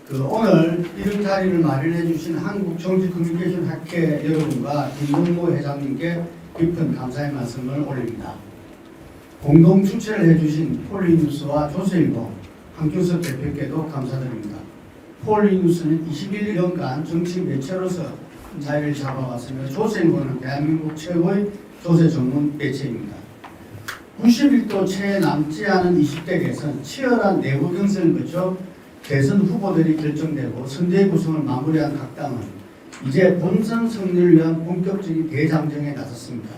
오늘 이런 자리를 마련해 주신 한국정치커뮤니케이션학회 여러분과 김동모 회장님께 깊은 감사의 말씀을 올립니다. 공동 주최를 해주신 폴리뉴스와 조선일보 한규석 대표께도 감사드립니다. 폴리뉴스는 21년간 정치 매체로서 자리를 잡아왔으며 조선일보는 대한민국 최고의 조세 전문 매체입니다. 91도 채 남지 않은 20대 대선 치열한 내부 경선을 거쳐 대선 후보들이 결정되고 선대위 구성을 마무리한 각 당은 이제 본선 승리를 위한 본격적인 대장정에 나섰습니다.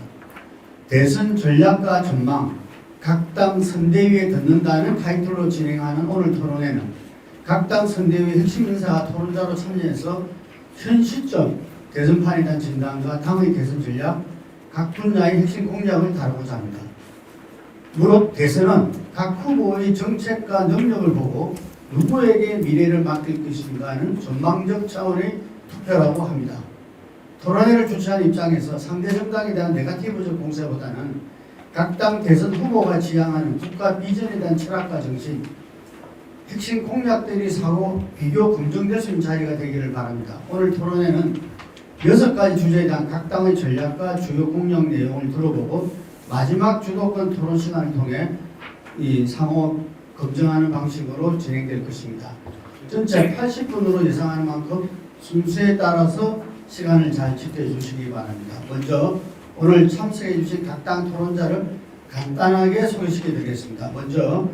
대선 전략과 전망, 각 당 선대위에 듣는다는 타이틀로 진행하는 오늘 토론회는 각 당 선대위 핵심 인사가 토론자로 참여해서 현 시점 대선판에 대한 진단과 당의 대선 전략, 각 분야의 핵심 공약을 다루고자 합니다. 무릇 대선은 각 후보의 정책과 능력을 보고 누구에게 미래를 맡길 것인가 하는 전망적 차원의 투표라고 합니다. 토론회를 주최한 입장에서 상대 정당에 대한 네거티브적 공세보다는 각 당 대선 후보가 지향하는 국가 비전에 대한 철학과 정신, 핵심 공약들이 서로 비교 검증될 수 있는 자리가 되기를 바랍니다. 오늘 토론회는 6가지 주제에 대한 각 당의 전략과 주요 공약 내용을 들어보고 마지막 주도권 토론 시간을 통해 이 상호 검증하는 방식으로 진행될 것입니다. 전체 80분으로 예상하는 만큼 순서에 따라서 시간을 잘 지켜주시기 바랍니다. 먼저 오늘 참석해 주신 각 당 토론자를 간단하게 소개시켜 드리겠습니다. 먼저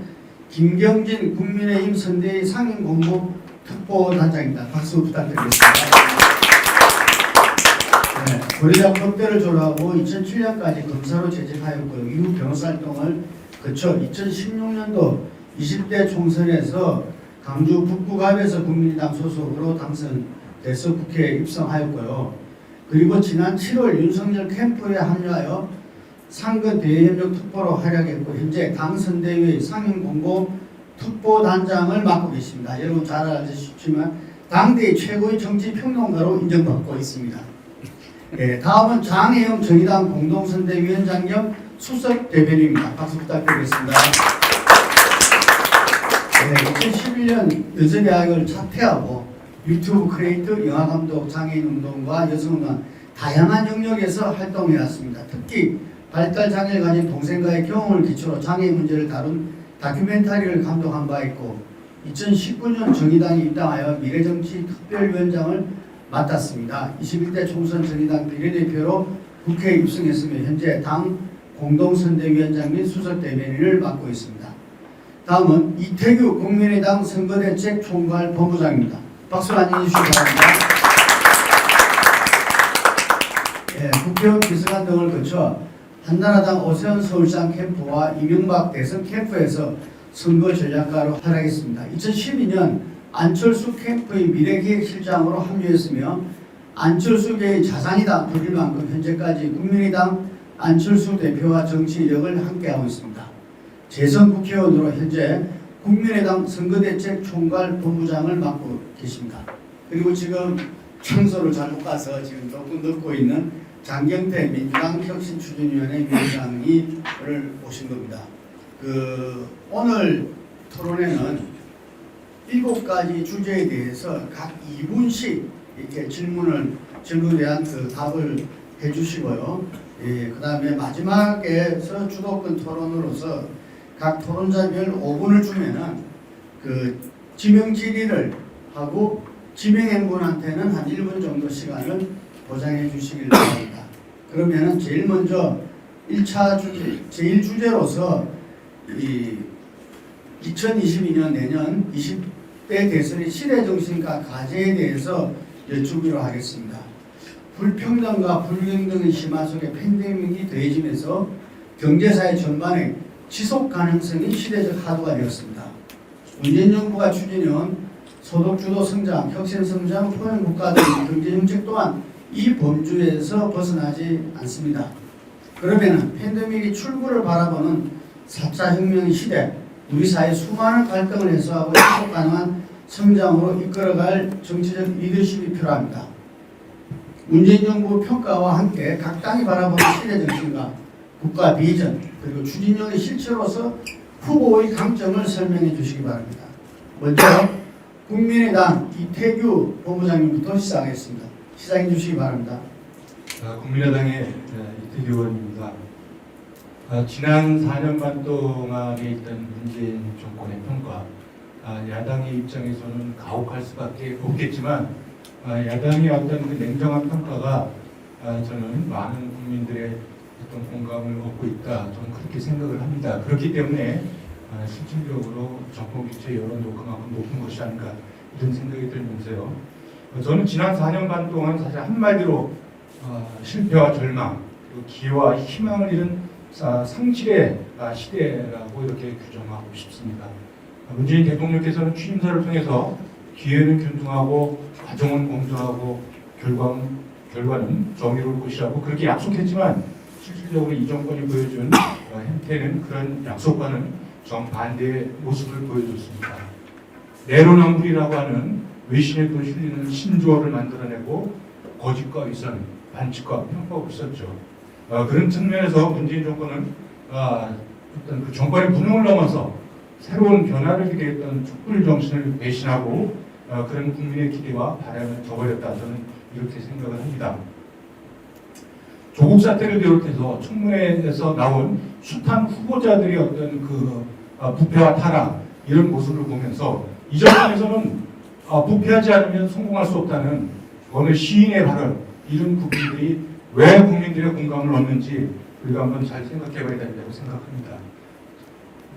김경진 국민의힘 선대위 상임공보 특보단장입니다. 박수 부탁드리겠습니다. 네, 고려대 법대를 졸업하고 2007년까지 검사로 재직하였고요. 이후 변호사 활동을 거쳐 2016년도 20대 총선에서 강주 북부갑에서 국민의당 소속으로 당선돼서 국회에 입성하였고요. 그리고 지난 7월 윤석열 캠프에 합류하여 상근 대외협력 특보로 활약했고 현재 당 선대위 상임공보 특보단장을 맡고 계십니다. 여러분 잘 아시지만 당대의 최고의 정치평론가로 인정받고 있습니다. 네, 다음은 장혜영 정의당 공동선대위원장 겸 수석 대변인입니다. 박수 부탁드리겠습니다. 네, 2011년 연세대학을 자퇴하고 유튜브 크리에이터, 영화감독, 장애인운동과 여성운동 다양한 영역에서 활동해왔습니다. 특히 발달장애를 가진 동생과의 경험을 기초로 장애인 문제를 다룬 다큐멘터리를 감독한 바 있고 2019년 정의당에 입당하여 미래정치 특별위원장을 맡았습니다. 21대 총선 정의당 비례대표로 국회에 입성했으며 현재 당 공동선대위원장 및 수석대변인을 맡고 있습니다. 다음은 이태규 국민의당 선거대책 총괄 본부장입니다. 박수 많이 해주시기 바랍니다. 네, 국회의원 비서관 등을 거쳐 한나라당 오세훈 서울시장 캠프와 이명박 대선 캠프에서 선거 전략가로 활약했습니다. 2012년 안철수 캠프의 미래기획실장으로 합류했으며 안철수계의 자산이다 불릴 만큼 현재까지 국민의당 안철수 대표와 정치 이력을 함께하고 있습니다. 재선 국회의원으로 현재 국민의당 선거대책 총괄 본부장을 맡고 계십니다. 그리고 지금 청소를 잘 못 가서 지금 조금 늦고 있는 장경태 민주당 혁신추진위원회 위원장을 모신 겁니다. 오늘 토론회는 7가지 주제에 대해서 각 2분씩 이렇게 질문에 대한 답을 해주시고요. 그 다음에 마지막에서 주도권 토론으로서 각 토론자별 5분을 주면은 지명 질의를 하고 지명한 분한테는 한 1분 정도 시간을 보장해 주시길 바랍니다. 그러면은 제일 먼저 1차 주제, 제1주제로서 2022년 내년 20대 대선의 시대정신과 과제에 대해서 여쭈기로 하겠습니다. 불평등과 불경등의 심화 속에 팬데믹이 더해지면서 경제사회 전반의 지속 가능성이 시대적 하도가 되었습니다. 문재인 정부가 추진해온 소득주도 성장, 혁신성장, 포용국가 등의 경제정책 또한 이 범주에서 벗어나지 않습니다. 그러면 팬데믹이 출구를 바라보는 4차 혁명의 시대, 우리 사회 수많은 갈등을 해소하고 지속 가능한 성장으로 이끌어갈 정치적 리더십이 필요합니다. 문재인 정부 평가와 함께 각 당이 바라보는 시대 정신과 국가 비전 그리고 추진력의 실체로서 후보의 강점을 설명해 주시기 바랍니다. 먼저 국민의당 이태규 본부장님부터 시작하겠습니다. 시작해 주시기 바랍니다. 국민의당의 이태규 의원입니다. 지난 4년 반 동안에 있던 문재인 정권의 평가, 야당의 입장에서는 가혹할 수밖에 없겠지만 야당의 어떤 그 냉정한 평가가 저는 많은 국민들의 어떤 공감을 얻고 있다, 저는 그렇게 생각을 합니다. 그렇기 때문에 실질적으로 정권 교체 여론도 그만큼 높은 것이 아닌가 이런 생각이 들면서요. 저는 지난 4년 반 동안 사실 한마디로 실패와 절망, 그리고 기회와 희망을 잃은 상실의 시대라고 이렇게 규정하고 싶습니다. 문재인 대통령께서는 취임사를 통해서 기회는 균등하고 과정은 공정하고 결과는 정의로울 것이라고 그렇게 약속했지만 실질적으로 이 정권이 보여준 행태는 그런 약속과는 정반대의 모습을 보여줬습니다. 내로남불이라고 하는 외신에 또 실리는 신조어를 만들어내고 거짓과 위선, 반칙과 편법을 썼죠. 그런 측면에서 문재인 정권은 어떤 그 정권의 무능을 넘어서 새로운 변화를 기대했던 촛불 정신을 배신하고 그런 국민의 기대와 바람을 저버렸다, 저는 이렇게 생각을 합니다. 조국 사태를 비롯해서 청문회에서 나온 숱한 후보자들의 어떤 그 부패와 타락 이런 모습을 보면서 이 정권에서는 부패하지 않으면 성공할 수 없다는 어느 시인의 발언, 이런 부분들이 왜 국민들의 공감을 얻는지 우리가 한번 잘 생각해봐야 된다고 생각합니다.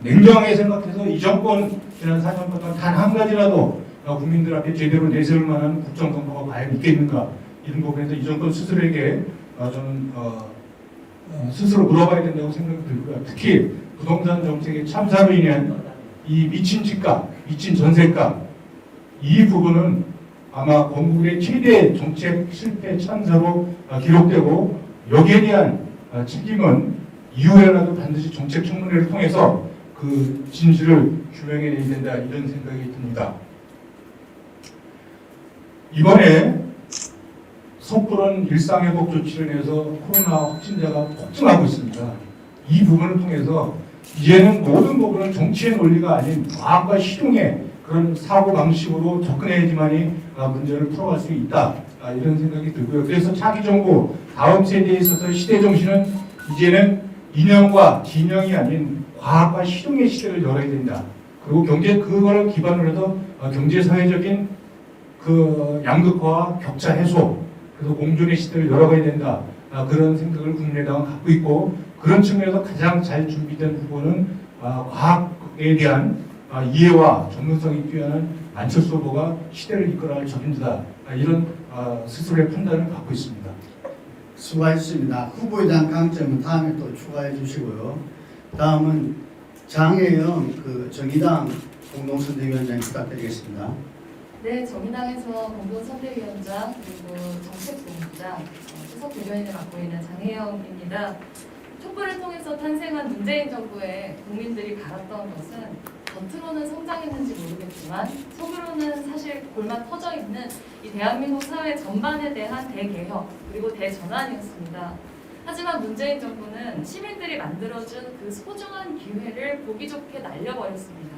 냉정하게 생각해서 이 정권 지난 4년 동안 단 한 가지라도 국민들 앞에 제대로 내세울 만한 국정 성과가 과연 있겠는가, 이런 부분에서 이 정권 스스로에게 저는 스스로 물어봐야 된다고 생각이 들고요. 특히 부동산 정책의 참사로 인한 이 미친 집값, 미친 전세값, 이 부분은 아마 건국의 최대 정책 실패 참사로 기록되고 여기에 대한 책임은 이후에라도 반드시 정책 청문회를 통해서 그 진실을 규명해내야 된다, 이런 생각이 듭니다. 이번에 섣부른 일상회복 조치를 내서 코로나 확진자가 폭증하고 있습니다. 이 부분을 통해서 이제는 모든 부분은 정치의 논리가 아닌 과학과 실용의 그런 사고 방식으로 접근해야지만이 문제를 풀어갈 수 있다, 이런 생각이 들고요. 그래서 차기 정부 다음 세대에 있어서 시대 정신은 이제는 이념과 진영이 아닌 과학과 실용의 시대를 열어야 된다. 그리고 그걸 기반으로 해서 경제 사회적인 그 양극화와 격차 해소, 그래서 공존의 시대를 열어가야 된다, 그런 생각을 국민의당은 갖고 있고, 그런 측면에서 가장 잘 준비된 후보는 과학에 대한 이해와 전문성이 뛰어난 안철수 후보가 시대를 이끌어갈 적임자다, 이런 스스로의 판단을 갖고 있습니다. 수고하셨습니다. 후보에 대한 강점은 다음에 또 추가해 주시고요. 다음은 장혜영 정의당 공동선대위원장 부탁드리겠습니다. 네, 정의당에서 공동선대위원장 그리고 정책본부장 수석 대변인을 맡고 있는 장혜영입니다. 촛불을 통해서 탄생한 문재인 정부에 국민들이 바랐던 것은 겉으로는 성장했는지 모르겠지만 속으로는 사실 골마 터져 있는 이 대한민국 사회 전반에 대한 대개혁 그리고 대전환이었습니다. 하지만 문재인 정부는 시민들이 만들어준 그 소중한 기회를 보기 좋게 날려버렸습니다.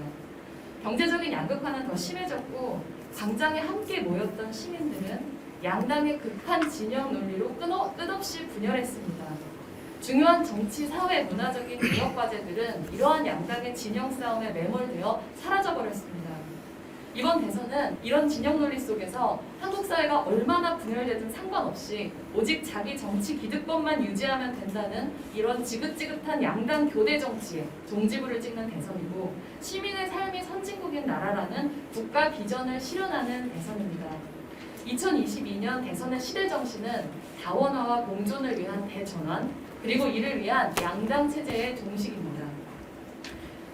경제적인 양극화는 더 심해졌고 광장에 함께 모였던 시민들은 양당의 극한 진영 논리로 끝없이 분열했습니다. 중요한 정치, 사회, 문화적인 개혁 과제들은 이러한 양당의 진영 싸움에 매몰되어 사라져버렸습니다. 이번 대선은 이런 진영 논리 속에서 한국 사회가 얼마나 분열되든 상관없이 오직 자기 정치 기득권만 유지하면 된다는 이런 지긋지긋한 양당 교대 정치에 종지부를 찍는 대선이고, 시민의 삶이 선진국인 나라라는 국가 비전을 실현하는 대선입니다. 2022년 대선의 시대 정신은 다원화와 공존을 위한 대전환, 그리고 이를 위한 양당 체제의 종식입니다.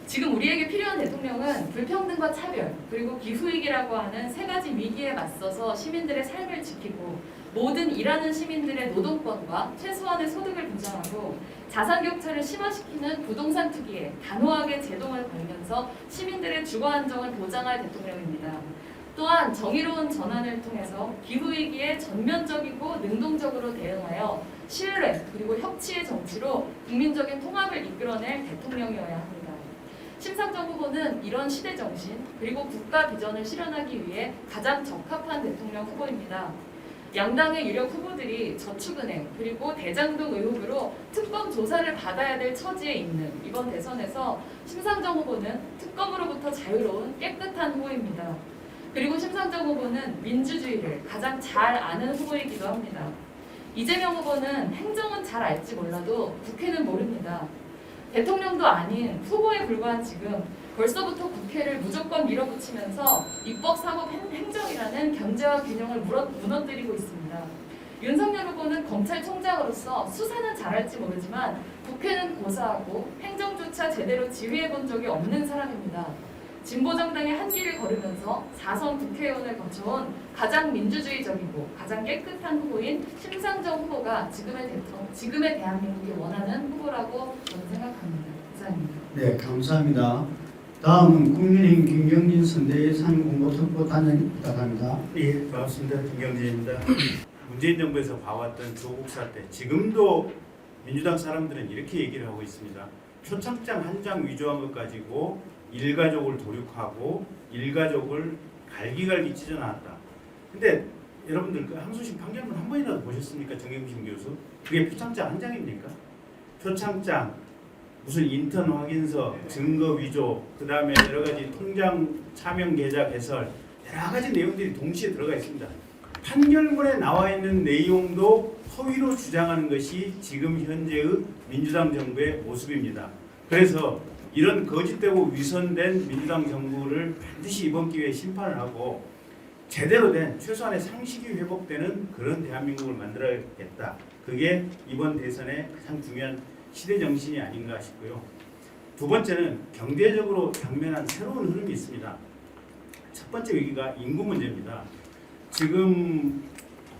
지금 우리에게 필요한 대통령은 불평등과 차별, 그리고 기후위기라고 하는 세 가지 위기에 맞서서 시민들의 삶을 지키고 모든 일하는 시민들의 노동권과 최소한의 소득을 보장하고 자산격차를 심화시키는 부동산 투기에 단호하게 제동을 걸면서 시민들의 주거 안정을 보장할 대통령입니다. 또한 정의로운 전환을 통해서 기후위기에 전면적이고 능동적으로 대응하여 신뢰 그리고 협치의 정치로 국민적인 통합을 이끌어낼 대통령이어야 합니다. 심상정 후보는 이런 시대 정신 그리고 국가 비전을 실현하기 위해 가장 적합한 대통령 후보입니다. 양당의 유력 후보들이 저축은행 그리고 대장동 의혹으로 특검 조사를 받아야 될 처지에 있는 이번 대선에서 심상정 후보는 특검으로부터 자유로운 깨끗한 후보입니다. 그리고 심상정 후보는 민주주의를 가장 잘 아는 후보이기도 합니다. 이재명 후보는 행정은 잘 알지 몰라도 국회는 모릅니다. 대통령도 아닌 후보에 불과한 지금 벌써부터 국회를 무조건 밀어붙이면서 입법, 사법, 행정이라는 견제와 균형을 무너뜨리고 있습니다. 윤석열 후보는 검찰총장으로서 수사는 잘할지 모르지만 국회는 고사하고 행정조차 제대로 지휘해본 적이 없는 사람입니다. 진보정당의 한 길을 걸으면서 4선 국회의원을 거쳐온 가장 민주주의적이고 가장 깨끗한 후보인 심상정 후보가 지금의 대한민국이 원하는 후보라고 저는 생각합니다. 이상입니다. 네, 감사합니다. 다음은 국민의힘 김경진 선대위 상공보특보단장 부탁합니다. 예, 반갑습니다. 김경진입니다. 문재인 정부에서 봐왔던 조국 사태, 지금도 민주당 사람들은 이렇게 얘기를 하고 있습니다. 표창장 한 장 위조한 것 가지고 일가족을 도륙하고 일가족을 갈기갈기 찢어놨다. 근데 여러분들 그 항소심 판결문 한 번이라도 보셨습니까? 정경심 교수. 그게 표창장 한 장입니까? 표창장, 무슨 인턴 확인서, 증거 위조, 그 다음에 여러 가지 통장 차명 계좌 개설, 여러 가지 내용들이 동시에 들어가 있습니다. 판결문에 나와 있는 내용도 허위로 주장하는 것이 지금 현재의 민주당 정부의 모습입니다. 그래서 이런 거짓되고 위선된 민주당 정부를 반드시 이번 기회에 심판을 하고 제대로 된 최소한의 상식이 회복되는 그런 대한민국을 만들어야겠다. 그게 이번 대선의 가장 중요한 시대 정신이 아닌가 싶고요. 두 번째는 경제적으로 당면한 새로운 흐름이 있습니다. 첫 번째 위기가 인구 문제입니다. 지금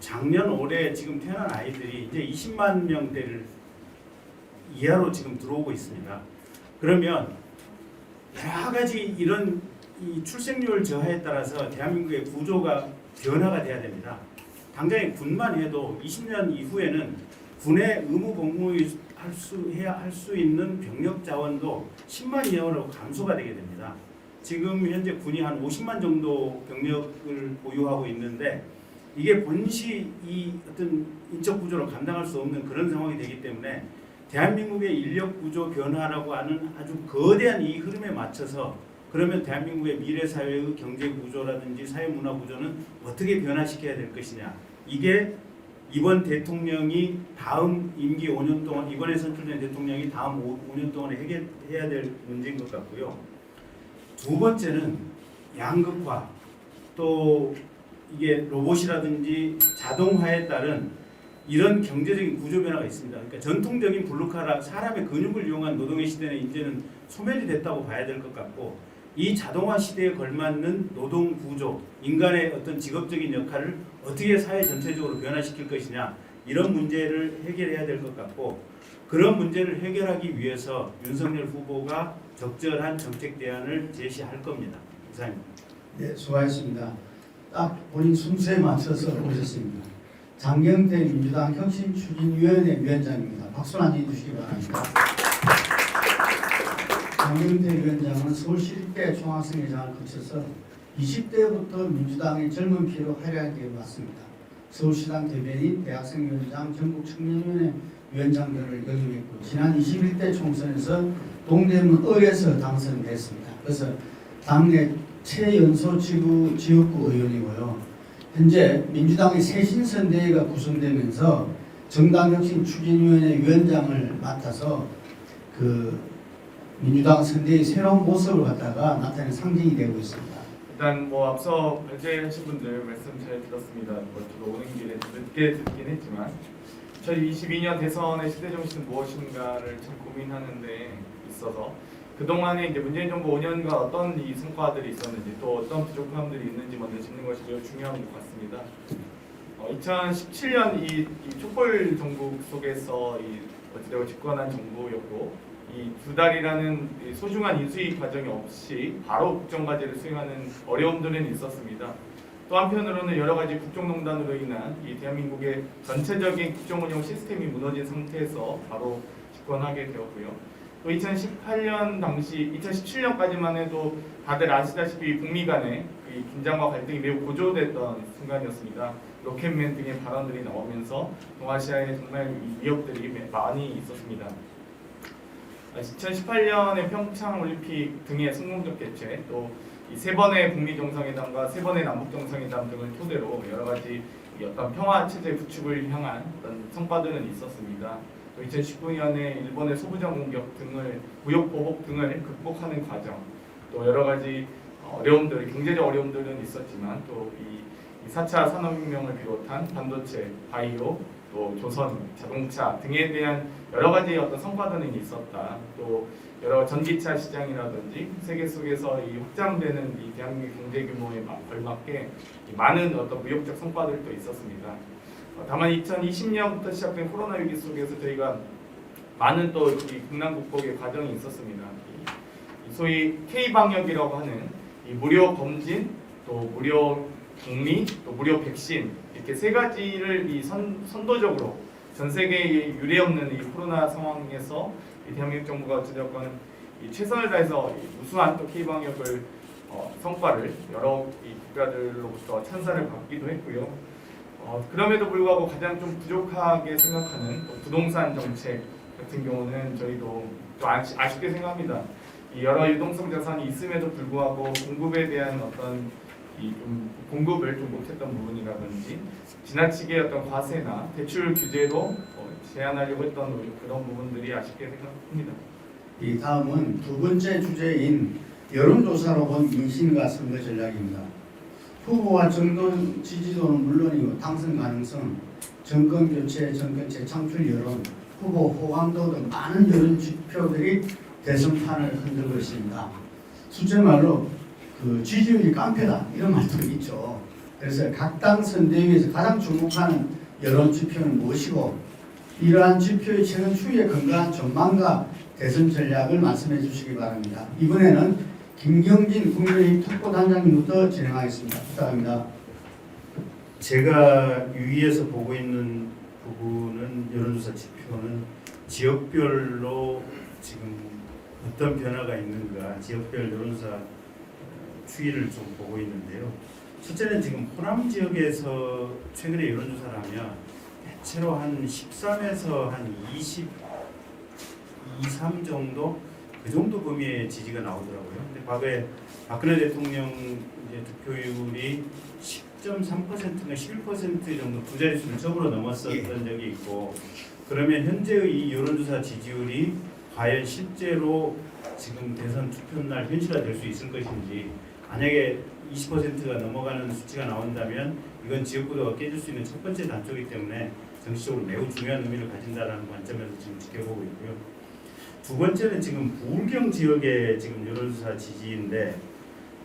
작년 올해 지금 태어난 아이들이 이제 20만 명대를 이하로 지금 들어오고 있습니다. 그러면 여러 가지 이런 이 출생률 저하에 따라서 대한민국의 구조가 변화가 돼야 됩니다. 당장에 군만 해도 20년 이후에는 군의 의무 복무할 수 있는 병력 자원도 10만 이하로 감소가 되게 됩니다. 지금 현재 군이 한 50만 정도 병력을 보유하고 있는데 이게 본시 이 어떤 인적 구조를 감당할 수 없는 그런 상황이 되기 때문에 대한민국의 인력 구조 변화라고 하는 아주 거대한 이 흐름에 맞춰서 그러면 대한민국의 미래 사회의 경제 구조라든지 사회 문화 구조는 어떻게 변화시켜야 될 것이냐. 이게 이번 대통령이 다음 임기 5년 동안 이번에 선출된 대통령이 다음 5년 동안에 해결해야 될 문제인 것 같고요. 두 번째는 양극화, 또 이게 로봇이라든지 자동화에 따른 이런 경제적인 구조 변화가 있습니다. 그러니까 전통적인 블루카라 사람의 근육을 이용한 노동의 시대는 이제는 소멸이 됐다고 봐야 될 것 같고 이 자동화 시대에 걸맞는 노동 구조, 인간의 어떤 직업적인 역할을 어떻게 사회 전체적으로 변화시킬 것이냐 이런 문제를 해결해야 될 것 같고 그런 문제를 해결하기 위해서 윤석열 후보가 적절한 정책 대안을 제시할 겁니다. 이상입니다. 네, 수고하셨습니다. 딱 본인 순서에 맞춰서 오셨습니다. 장경태 민주당 혁신추진위원회 위원장입니다. 박수 한번 해주시기 바랍니다. 장경태 위원장은 서울시립대 총학생회장을 거쳐서 20대부터 민주당의 젊은 피로 활약해 왔습니다. 서울시당 대변인, 대학생위원장, 전국청년위원회 위원장 등을 역임했고 지난 21대 총선에서 동대문 을에서 당선됐습니다. 그래서 당내 최연소 지역구 의원이고요. 현재 민주당의 새신선대위가 구성되면서 정당혁신추진위원회 위원장을 맡아서 그 민주당 선대의 새로운 모습을 갖다가 나타내는 상징이 되고 있습니다. 일단 뭐 앞서 발제하신 분들 말씀 잘 들었습니다. 뭐 저도 오는 길에 늦게 듣긴 했지만 저희 22년 대선의 시대 정신은 무엇인가를 참 고민하는 데 있어서 그동안에 이제 문재인 정부 5년간 어떤 이 성과들이 있었는지 또 어떤 부족함들이 있는지 먼저 짚는 것이 매우 중요한 것 같습니다. 2017년 이 촛불 정국 속에서 어찌되고 집권한 정부였고 이 두 달이라는 소중한 인수위 과정이 없이 바로 국정과제를 수행하는 어려움들은 있었습니다. 또 한편으로는 여러 가지 국정농단으로 인한 이 대한민국의 전체적인 국정운영 시스템이 무너진 상태에서 바로 집권하게 되었고요. 또 2018년 당시 2017년까지만 해도 다들 아시다시피 북미 간의 그 긴장과 갈등이 매우 고조됐던 순간이었습니다. 로켓맨 등의 발언들이 나오면서 동아시아에 정말 위협들이 많이 있었습니다. 2018년에 평창 올림픽 등의 성공적 개최, 또 이 세 번의 북미 정상회담과 세 번의 남북 정상회담 등을 토대로 여러 가지 어떤 평화 체제 구축을 향한 어떤 성과들은 있었습니다. 또 2019년에 일본의 소부장 공격 등을 무역 보복 등을 극복하는 과정, 또 여러 가지 어려움들, 경제적 어려움들은 있었지만 또 이 4차 산업혁명을 비롯한 반도체, 바이오, 또 조선, 자동차 등에 대한 여러 가지 어떤 성과들은 있었다. 또 여러 전기차 시장이라든지 세계 속에서 이 확장되는 이 대한민국 경제 규모에 걸맞게 많은 어떤 무역적 성과들도 있었습니다. 다만 2020년부터 시작된 코로나 위기 속에서 저희가 많은 또 이 국난 극복의 과정이 있었습니다. 이 소위 K 방역이라고 하는 이 무료 검진, 또 무료 격리, 또 무료 백신 이렇게 세 가지를 이 선도적으로 전 세계에 유례 없는 이 코로나 상황에서 이 대한민국 정부가 어찌되었건 이 최선을 다해서 이 우수한 또 K 방역을 성과를 여러 이 국가들로부터 찬사를 받기도 했고요. 그럼에도 불구하고 가장 좀 부족하게 생각하는 또 부동산 정책 같은 경우는 저희도 좀 아쉽게 생각합니다. 이 여러 유동성 자산이 있음에도 불구하고 공급에 대한 어떤 이 좀 공급을 좀 못했던 부분이라든지 지나치게 어떤 과세나 대출 규제로 제한하려고 했던 그런 부분들이 아쉽게 생각합니다. 이 다음은 두 번째 주제인 여론조사로 본 민심과 선거 전략입니다. 후보와 정돈 지지도는 물론이고 당선 가능성, 정권 교체, 정권 재창출 여론, 후보 호감도 등 많은 여론 지표들이 대선판을 흔들고 있습니다. 숫자 말로 그 지지율이 깡패다 이런 말도 있죠. 그래서 각 당 선대위에서 가장 주목하는 여론 지표는 무엇이고 이러한 지표의 최근 추이에 근거한 전망과 대선 전략을 말씀해 주시기 바랍니다. 이번에는 김경진 국민의힘 특보단장님부터 진행하겠습니다. 부탁합니다. 제가 유의해서 보고 있는 부분은 여론조사 지표는 지역별로 지금 어떤 변화가 있는가 지역별 여론조사 추이를 좀 보고 있는데요. 첫째는 지금 호남 지역에서 최근에 여론조사를 하면 대체로 한 13에서 한 20, 23 정도 그 정도 범위의 지지가 나오더라고요. 근데 과거에 박근혜 대통령 이제 득표율이 10.3%나 11% 정도 두 자릿수를 처음으로 넘었었던 적이 있고 그러면 현재의 이 여론조사 지지율이 과연 실제로 지금 대선 투표날 현실화될 수 있을 것인지 만약에 20%가 넘어가는 수치가 나온다면 이건 지역구도가 깨질 수 있는 첫 번째 단초이기 때문에 정치적으로 매우 중요한 의미를 가진다는 관점에서 지금 지켜보고 있고요. 두 번째는 지금 부울경 지역의 지금 여론조사 지지인데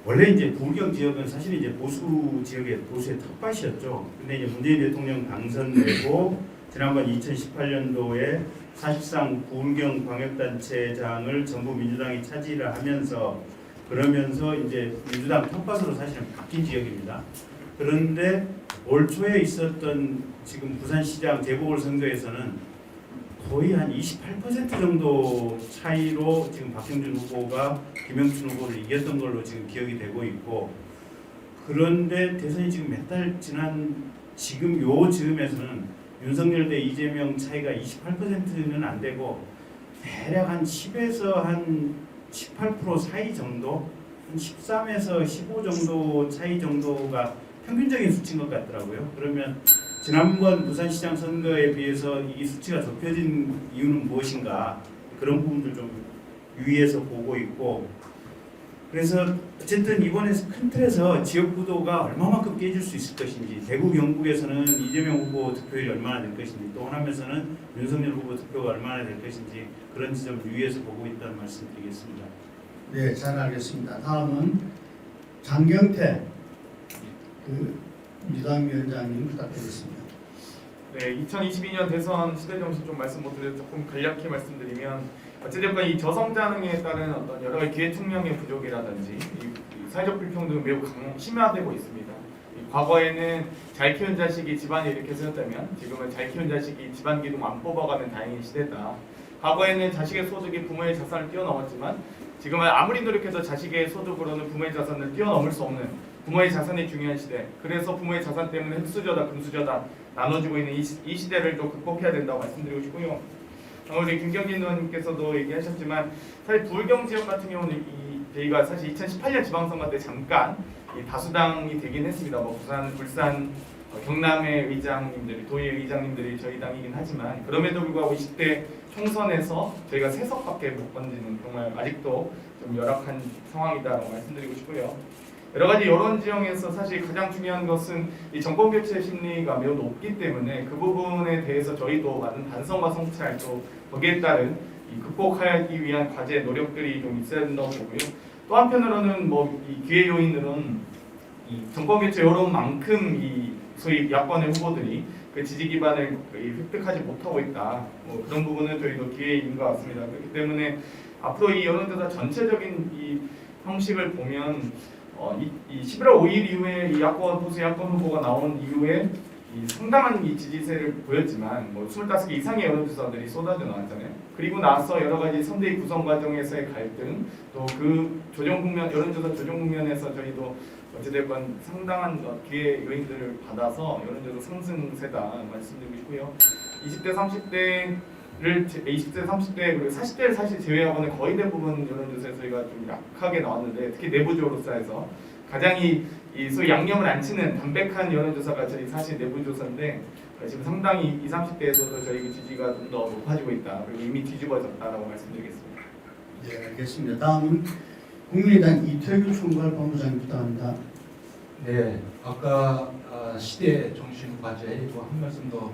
원래 이제 부울경 지역은 사실 이제 보수 지역의 보수의 텃밭이었죠. 근데 이제 문재인 대통령 당선되고 지난번 2018년도에 사실상 부울경 광역단체장을 전부 민주당이 차지를 하면서 그러면서 이제 민주당 텃밭으로 사실은 바뀐 지역입니다. 그런데 올 초에 있었던 지금 부산시장 재보궐선거에서는 거의 한 28% 정도 차이로 지금 박형준 후보가 김영춘 후보를 이겼던 걸로 지금 기억이 되고 있고 그런데 대선이 지금 몇 달 지난 지금 요 즈음에서는 윤석열 대 이재명 차이가 28%는 안 되고 대략 한 10에서 한 18% 사이 정도, 한 13에서 15 정도 차이 정도가 평균적인 수치인 것 같더라고요. 그러면 지난번 부산시장 선거에 비해서 이 수치가 좁혀진 이유는 무엇인가 그런 부분들 좀 유의해서 보고 있고 그래서 어쨌든 이번에 큰 틀에서 지역구도가 얼마만큼 깨질 수 있을 것인지 대구 경북에서는 이재명 후보 득표율이 얼마나 될 것인지 또 호남에서는 윤석열 후보 득표가 얼마나 될 것인지 그런 지점을 유의해서 보고 있다는 말씀 드리겠습니다. 네, 잘 알겠습니다. 다음은 장경태 민주당 위원장님 부탁드리겠습니다. 네, 2022년 대선 시대정신 좀 말씀 못 드려 조금 간략히 말씀드리면 어쨌든 이 저성장에 따른 어떤 여러 가지 기회총량의 부족이라든지 이 사회적 불평등은 매우 심화되고 있습니다. 과거에는 잘 키운 자식이 집안을 이렇게 세웠다면 지금은 잘 키운 자식이 집안 기둥 안 뽑아가는 다행인 시대다. 과거에는 자식의 소득이 부모의 자산을 뛰어넘었지만 지금은 아무리 노력해도 자식의 소득으로는 부모의 자산을 뛰어넘을 수 없는 부모의 자산이 중요한 시대. 그래서 부모의 자산 때문에 흙수저다 금수저다 나눠지고 있는 이 시대를 또 극복해야 된다고 말씀드리고 싶고요. 우리 김경진 의원님께서도 얘기하셨지만 사실 부울경 지역 같은 경우는 저희가 사실 2018년 지방선거 때 잠깐 다수당이 되긴 했습니다. 뭐 부산, 울산, 경남의 의장님들이 도의 의장님들이 저희 당이긴 하지만 그럼에도 불구하고 20대 총선에서 저희가 3석밖에 못 건지는 정말 아직도 좀 열악한 상황이다라고 말씀드리고 싶고요. 여러 가지 여론 지형에서 사실 가장 중요한 것은 이 정권 교체 심리가 매우 높기 때문에 그 부분에 대해서 저희도 많은 반성과 성찰 또 거기에 따른 극복하기 위한 과제 노력들이 좀 있어야 된다고 보고요. 또 한편으로는 뭐 이 기회 요인으로는 이 정권 교체 여론만큼 이 소위 야권의 후보들이 그 지지 기반을 획득하지 못하고 있다. 뭐 그런 부분은 저희도 기회인 것 같습니다. 그렇기 때문에 앞으로 이 여론조사 전체적인 이 형식을 보면 이 11월 5일 이후에 이 보수 야권 후보가 나온 이후에 이 상당한 이 지지세를 보였지만 뭐 25개 이상의 여론조사들이 쏟아져 나왔잖아요. 그리고 나서 여러 가지 선대위 구성 과정에서의 갈등, 또 그 여론조사 조정 국면에서 저희도 어찌됐건 상당한 기회 요인들을 받아서 여론조사 상승세다 말씀드리고 싶고요. 20대, 30대 그리고 40대를 사실 제외하고는 거의 대부분 여론조사에서 저희가 좀 약하게 나왔는데 특히 내부조사에서 가장 이 소위 양념을 안 치는 담백한 여론조사가 저희 사실 내부조사인데 지금 상당히 20, 30대에서도 저희 지지가 좀 더 높아지고 있다. 그리고 이미 뒤집어졌다라고 말씀드리겠습니다. 네, 알겠습니다. 다음은 국민의당 이태규 총괄본부장님 부탁합니다. 네, 아까 시대 정신 과제로 한 말씀 더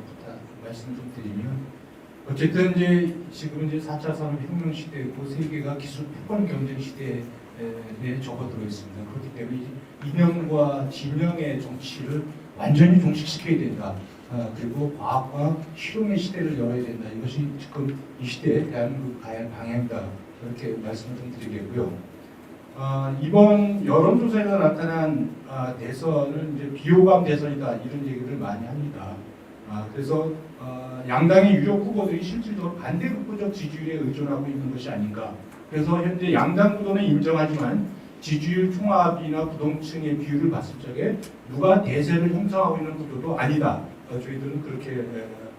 말씀 좀 드리면 어쨌든 이제 지금 이제 4차 산업혁명 시대고 세계가 기술 폭발 경쟁 시대에 접어들어 있습니다. 그렇기 때문에 이념과 진영의 정치를 완전히 종식시켜야 된다. 그리고 과학과 실용의 시대를 열어야 된다. 이것이 지금 이 시대의 대한민국 가야 방향이다. 이렇게 말씀을 좀 드리겠고요. 이번 여론조사에서 나타난 대선은 이제 비호감 대선이다 이런 얘기를 많이 합니다. 그래서 양당의 유력 후보들이 실질적으로 반대급부적 지지율에 의존하고 있는 것이 아닌가. 그래서 현재 양당 구도는 인정하지만 지지율 총합이나 부동층의 비율을 봤을 적에 누가 대세를 형성하고 있는 구도도 아니다. 저희들은 그렇게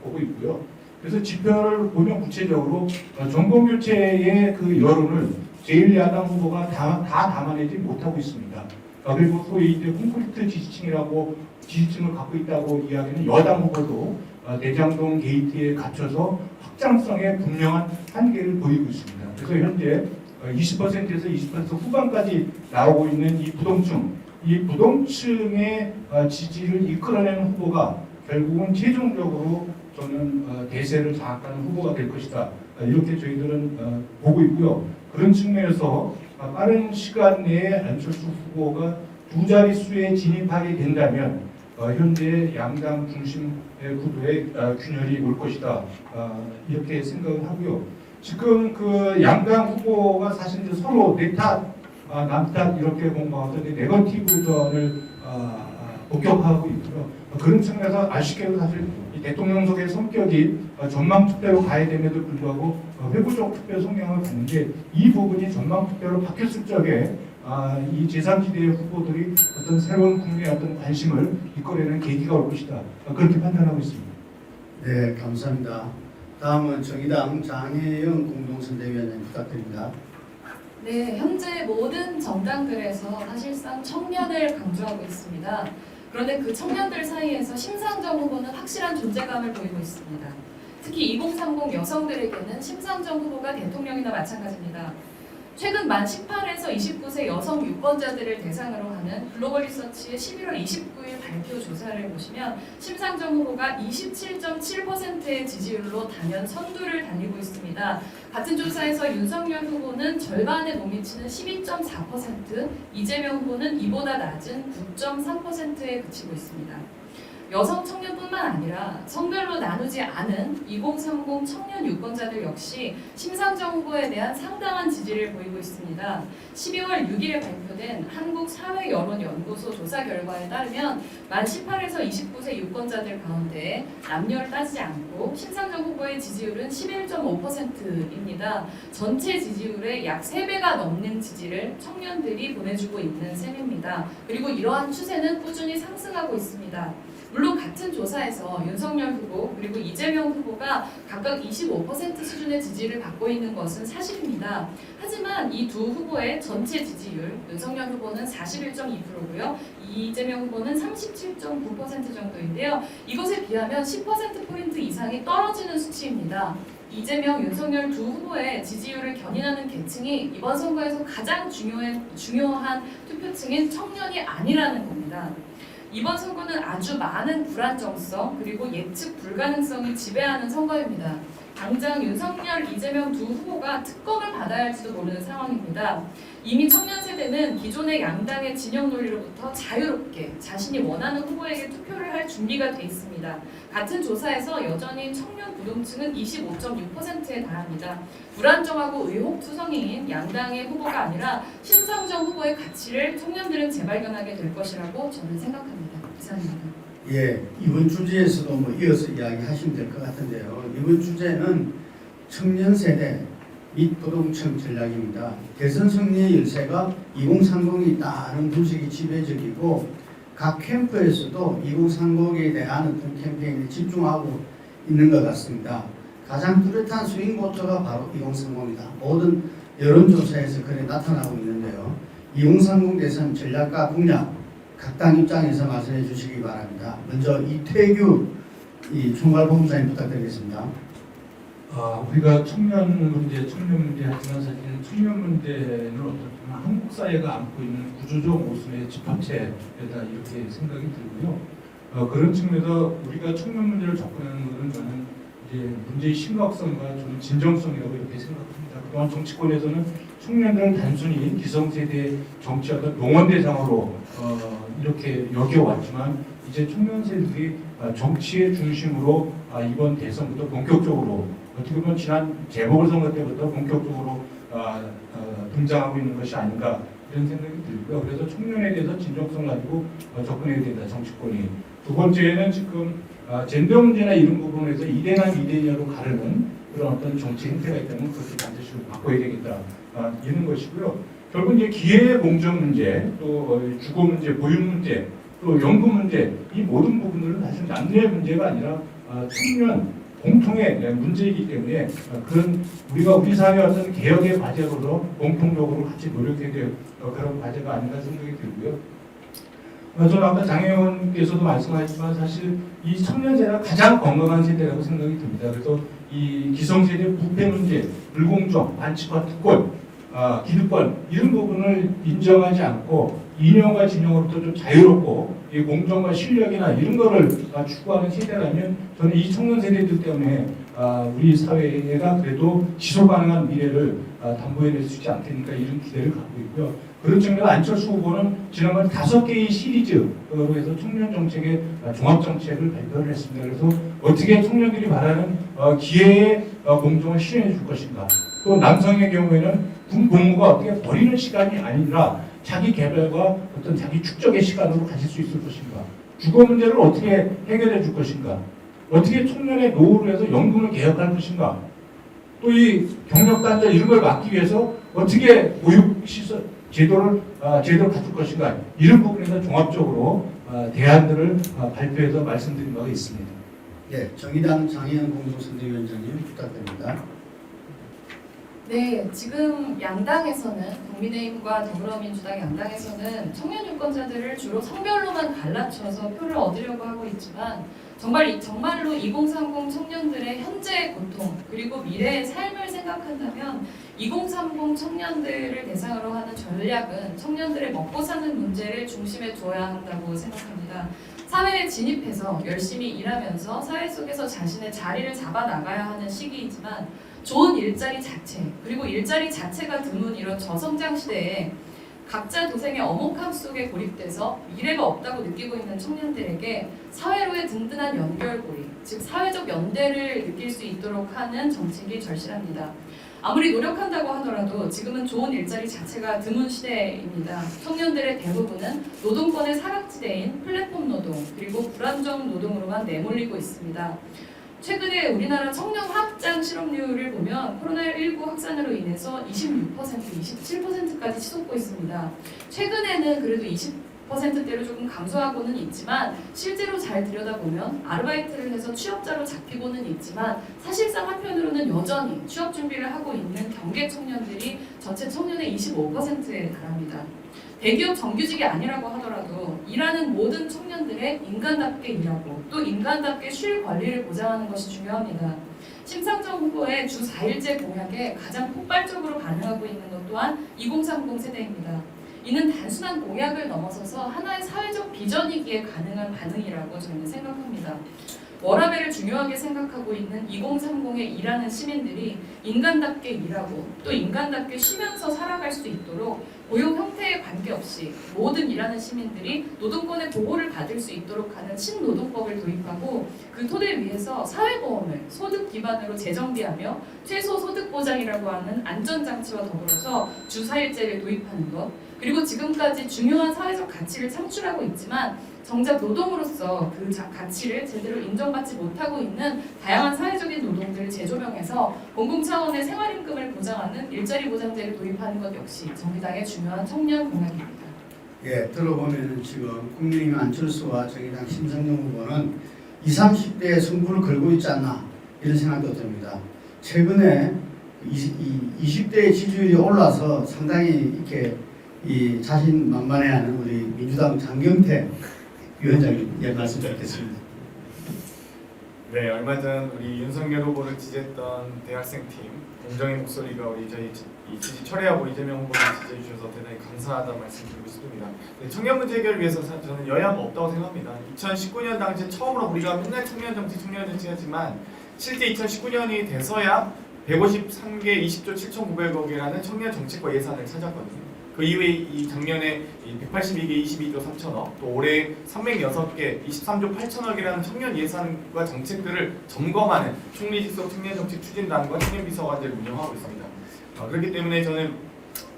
보고 있고요. 그래서 지표를 보면 구체적으로 정권 교체의 그 여론을 제1야당 후보가 다 담아내지 못하고 있습니다. 그리고 소위 이제 콘크리트 지지층이라고 지지층을 갖고 있다고 이야기하는 여당 후보도 대장동 게이트에 갇혀서 확장성에 분명한 한계를 보이고 있습니다. 그래서 현재 20%에서 20% 후반까지 나오고 있는 이 부동층의 지지를 이끌어내는 후보가 결국은 최종적으로 저는 대세를 장악하는 후보가 될 것이다. 이렇게 저희들은 보고 있고요. 그런 측면에서 빠른 시간 내에 안철수 후보가 두 자릿수에 진입하게 된다면 현재 양당 중심의 구도에 균열이 올 것이다. 이렇게 생각을 하고요. 지금 그 양당 후보가 사실 이제 서로 내 탓, 남 탓 이렇게 뭔가 네거티브전을 복격하고 있고요. 그런 측면에서 아쉽게도 사실 이 대통령석의 성격이 전망투표로 가야 됨에도 불구하고 회고적 투표 성향을 갖는데 이 부분이 전망투표로 바뀌었을 적에 이 제3지대의 후보들이 어떤 새로운 국민의 어떤 관심을 이끌어내는 계기가 올 것이다. 그렇게 판단하고 있습니다. 네, 감사합니다. 다음은 정의당 장혜영 공동선대위원장 부탁드립니다. 네, 현재 모든 정당들에서 사실상 청년을 강조하고 있습니다. 그런데 그 청년들 사이에서 심상정 후보는 확실한 존재감을 보이고 있습니다. 특히 2030 여성들에게는 심상정 후보가 대통령이나 마찬가지입니다. 최근 만 18에서 29세 여성 유권자들을 대상으로 하는 글로벌 리서치의 11월 29일 발표 조사를 보시면 심상정 후보가 27.7%의 지지율로 단연 선두를 달리고 있습니다. 같은 조사에서 윤석열 후보는 절반에 못 미치는 12.4%, 이재명 후보는 이보다 낮은 9.3%에 그치고 있습니다. 여성 청년뿐만 아니라 성별로 나누지 않은 2030 청년 유권자들 역시 심상정 후보에 대한 상당한 지지를 보이고 있습니다. 12월 6일에 발표된 한국사회여론연구소 조사 결과에 따르면 만 18에서 29세 유권자들 가운데 남녀를 따지지 않고 심상정 후보의 지지율은 11.5%입니다. 전체 지지율의 약 3배가 넘는 지지를 청년들이 보내주고 있는 셈입니다. 그리고 이러한 추세는 꾸준히 상승하고 있습니다. 물론 같은 조사에서 윤석열 후보 그리고 이재명 후보가 각각 25% 수준의 지지를 받고 있는 것은 사실입니다. 하지만 이 두 후보의 전체 지지율, 윤석열 후보는 41.2%고요. 이재명 후보는 37.9% 정도인데요. 이것에 비하면 10%포인트 이상이 떨어지는 수치입니다. 이재명, 윤석열 두 후보의 지지율을 견인하는 계층이 이번 선거에서 가장 중요한 투표층인 청년이 아니라는 겁니다. 이번 선거는 아주 많은 불안정성 그리고 예측 불가능성이 지배하는 선거입니다. 당장 윤석열, 이재명 두 후보가 특검을 받아야 할지도 모르는 상황입니다. 이미 청년 세대는 기존의 양당의 진영 논리로부터 자유롭게 자신이 원하는 후보에게 투표를 할 준비가 돼 있습니다. 같은 조사에서 여전히 청년 부동층은 25.6%에 달합니다. 불안정하고 의혹투성이인 양당의 후보가 아니라 심상정 후보의 가치를 청년들은 재발견하게 될 것이라고 저는 생각합니다. 이상입니다. 예, 이번 주제에서도 뭐 이어서 이야기하시면 될 것 같은데요. 이번 주제는 청년 세대 및 부동층 전략입니다. 대선 승리의 열쇠가 2030이 있다는 분석이 지배적이고 각 캠프에서도 2030에 대한 어떤 캠페인에 집중하고 있는 것 같습니다. 가장 뚜렷한 스윙 보터가 바로 2030이다. 모든 여론조사에서 그래 나타나고 있는데요. 2030 대선 전략과 공약 각 당 입장에서 말씀해 주시기 바랍니다. 먼저 이태규 총괄본부장님 부탁드리겠습니다. 우리가 청년 문제 하지만 사실 청년 문제는 어떻든 한국 사회가 안고 있는 구조적 모순의 집합체다 이렇게 생각이 들고요. 그런 측면에서 우리가 청년 문제를 접근하는 것은 저는 이제 문제의 심각성과 좀 진정성이라고 이렇게 생각합니다. 그동안 정치권에서는 청년들을 단순히 기성세대 정치 어떤 농원 대상으로 이렇게 여겨왔지만 이제 청년 세대들이 정치의 중심으로 이번 대선부터 본격적으로 어떻게 보면 지난 재보궐선거 때부터 본격적으로 등장하고 있는 것이 아닌가 이런 생각이 들고요. 그래서 청년에 대해서 진정성을 가지고 접근해야 된다 정치권이. 두 번째는 지금 젠더 문제나 이런 부분에서 이대나 미대냐로 가르는 그런 어떤 정치 행태가 있다면 그것을 반드시 바꿔야 되겠다 이런 것이고요. 결국 이제 기회의 공정 문제, 또 주거 문제, 보육 문제, 또 연금 문제 이 모든 부분들은 사실 남녀의 문제가 아니라 청년 공통의 문제이기 때문에 그런 우리 사회의 어떤 개혁의 과제로서 공통적으로 같이 노력해야 될 그런 과제가 아닌가 생각이 들고요. 저는 아까 장 의원께서도 말씀하셨지만 사실 이 청년 세대가 가장 건강한 세대라고 생각이 듭니다. 그래서 이 기성세대 부패 문제, 불공정, 반칙과 특권, 기득권 이런 부분을 인정하지 않고 이념과 진영으로부터 좀 자유롭고 이 공정과 실력이나 이런 거를 추구하는 세대라면 저는 이 청년 세대들 때문에 우리 사회가 그래도 지속 가능한 미래를 담보해낼 수 있지 않겠는가 이런 기대를 갖고 있고요. 그런 측면에서 안철수 후보는 지난번 5개의 시리즈로 해서 청년 정책의 종합 정책을 발표를 했습니다. 그래서 어떻게 청년들이 바라는 기회의 공정을 실현해 줄 것인가. 또 남성의 경우에는 군 복무가 어떻게 버리는 시간이 아니라 자기 개발과 어떤 자기 축적의 시간으로 가질 수 있을 것인가. 주거 문제를 어떻게 해결해 줄 것인가. 어떻게 청년의 노후를 해서 연금을 개혁할 것인가. 또 이 경력 단절 이런 걸 막기 위해서 어떻게 보육 시설 제도를 갖출 것인가. 이런 부분에서 종합적으로 대안들을 발표해서 말씀드린 바가 있습니다. 네, 정의당 장혜영 공동선대위원장님 부탁드립니다. 네, 지금 양당에서는 국민의힘과 더불어민주당 양당에서는 청년 유권자들을 주로 성별로만 갈라쳐서 표를 얻으려고 하고 있지만 정말로 2030 청년들의 현재의 고통 그리고 미래의 삶을 생각한다면 2030 청년들을 대상으로 하는 전략은 청년들의 먹고 사는 문제를 중심에 두어야 한다고 생각합니다. 사회에 진입해서 열심히 일하면서 사회 속에서 자신의 자리를 잡아 나가야 하는 시기이지만 좋은 일자리 자체 그리고 일자리 자체가 드문 이런 저성장 시대에 각자 도생의 엄혹함 속에 고립돼서 미래가 없다고 느끼고 있는 청년들에게 사회로의 든든한 연결고리, 즉 사회적 연대를 느낄 수 있도록 하는 정책이 절실합니다. 아무리 노력한다고 하더라도 지금은 좋은 일자리 자체가 드문 시대입니다. 청년들의 대부분은 노동권의 사각지대인 플랫폼 노동 그리고 불안정 노동으로만 내몰리고 있습니다. 최근에 우리나라 청년 확장 실업률을 보면 코로나19 확산으로 인해서 26%, 27%까지 치솟고 있습니다. 최근에는 그래도 20%대로 조금 감소하고는 있지만 실제로 잘 들여다보면 아르바이트를 해서 취업자로 잡히고는 있지만 사실상 한편으로는 여전히 취업 준비를 하고 있는 경계 청년들이 전체 청년의 25%에 달합니다. 대기업 정규직이 아니라고 하더라도 일하는 모든 청년들의 인간답게 일하고 또 인간답게 쉴 권리를 보장하는 것이 중요합니다. 심상정 후보의 주 4일제 공약에 가장 폭발적으로 반응하고 있는 것 또한 2030 세대입니다. 이는 단순한 공약을 넘어서서 하나의 사회적 비전이기에 가능한 반응이라고 저는 생각합니다. 워라밸을 중요하게 생각하고 있는 2030에 일하는 시민들이 인간답게 일하고 또 인간답게 쉬면서 살아갈 수 있도록 고용 형태에 관계없이 모든 일하는 시민들이 노동권의 보호를 받을 수 있도록 하는 신노동법을 도입하고 그 토대 위에서 사회보험을 소득 기반으로 재정비하며 최소 소득 보장이라고 하는 안전장치와 더불어서 주 4일제를 도입하는 것, 그리고 지금까지 중요한 사회적 가치를 창출하고 있지만 정작 노동으로서 그 가치를 제대로 인정받지 못하고 있는 다양한 사회적인 노동들을 재조명해서 공공 차원의 생활임금을 보장하는 일자리 보장제를 도입하는 것 역시 정의당의 중요한 청년 공약입니다. 예, 들어보면은 지금 국민의힘 안철수와 정의당 심상정 후보는 20, 30대의 승부를 걸고 있지 않나 이런 생각도 듭니다. 최근에 20대의 지지율이 올라서 상당히 이렇게 이 자신만만해하는 우리 민주당 장경태 위원장님 말씀 듣겠습니다. 네, 얼마 전 우리 윤석열 후보를 지지했던 대학생팀 공정의 목소리가 우리 저희 이 지지 철회하고 이재명 후보를 지지해 주셔서 대단히 감사하다는 말씀드리고 싶습니다. 네, 청년 문제 해결을 위해서 저는 여야가 없다고 생각합니다. 2019년 당시 처음으로 우리가 맨날 청년 정치 하지만 실제 2019년이 돼서야 153개 20조 7,900억이라는 청년 정책과 예산을 찾았거든요. 그 이후에 이 작년에 182개 22조 3천억, 또 올해 306개 23조 8천억이라는 청년 예산과 정책들을 점검하는 총리직속 청년정책 추진단과 청년비서관제를 운영하고 있습니다. 그렇기 때문에 저는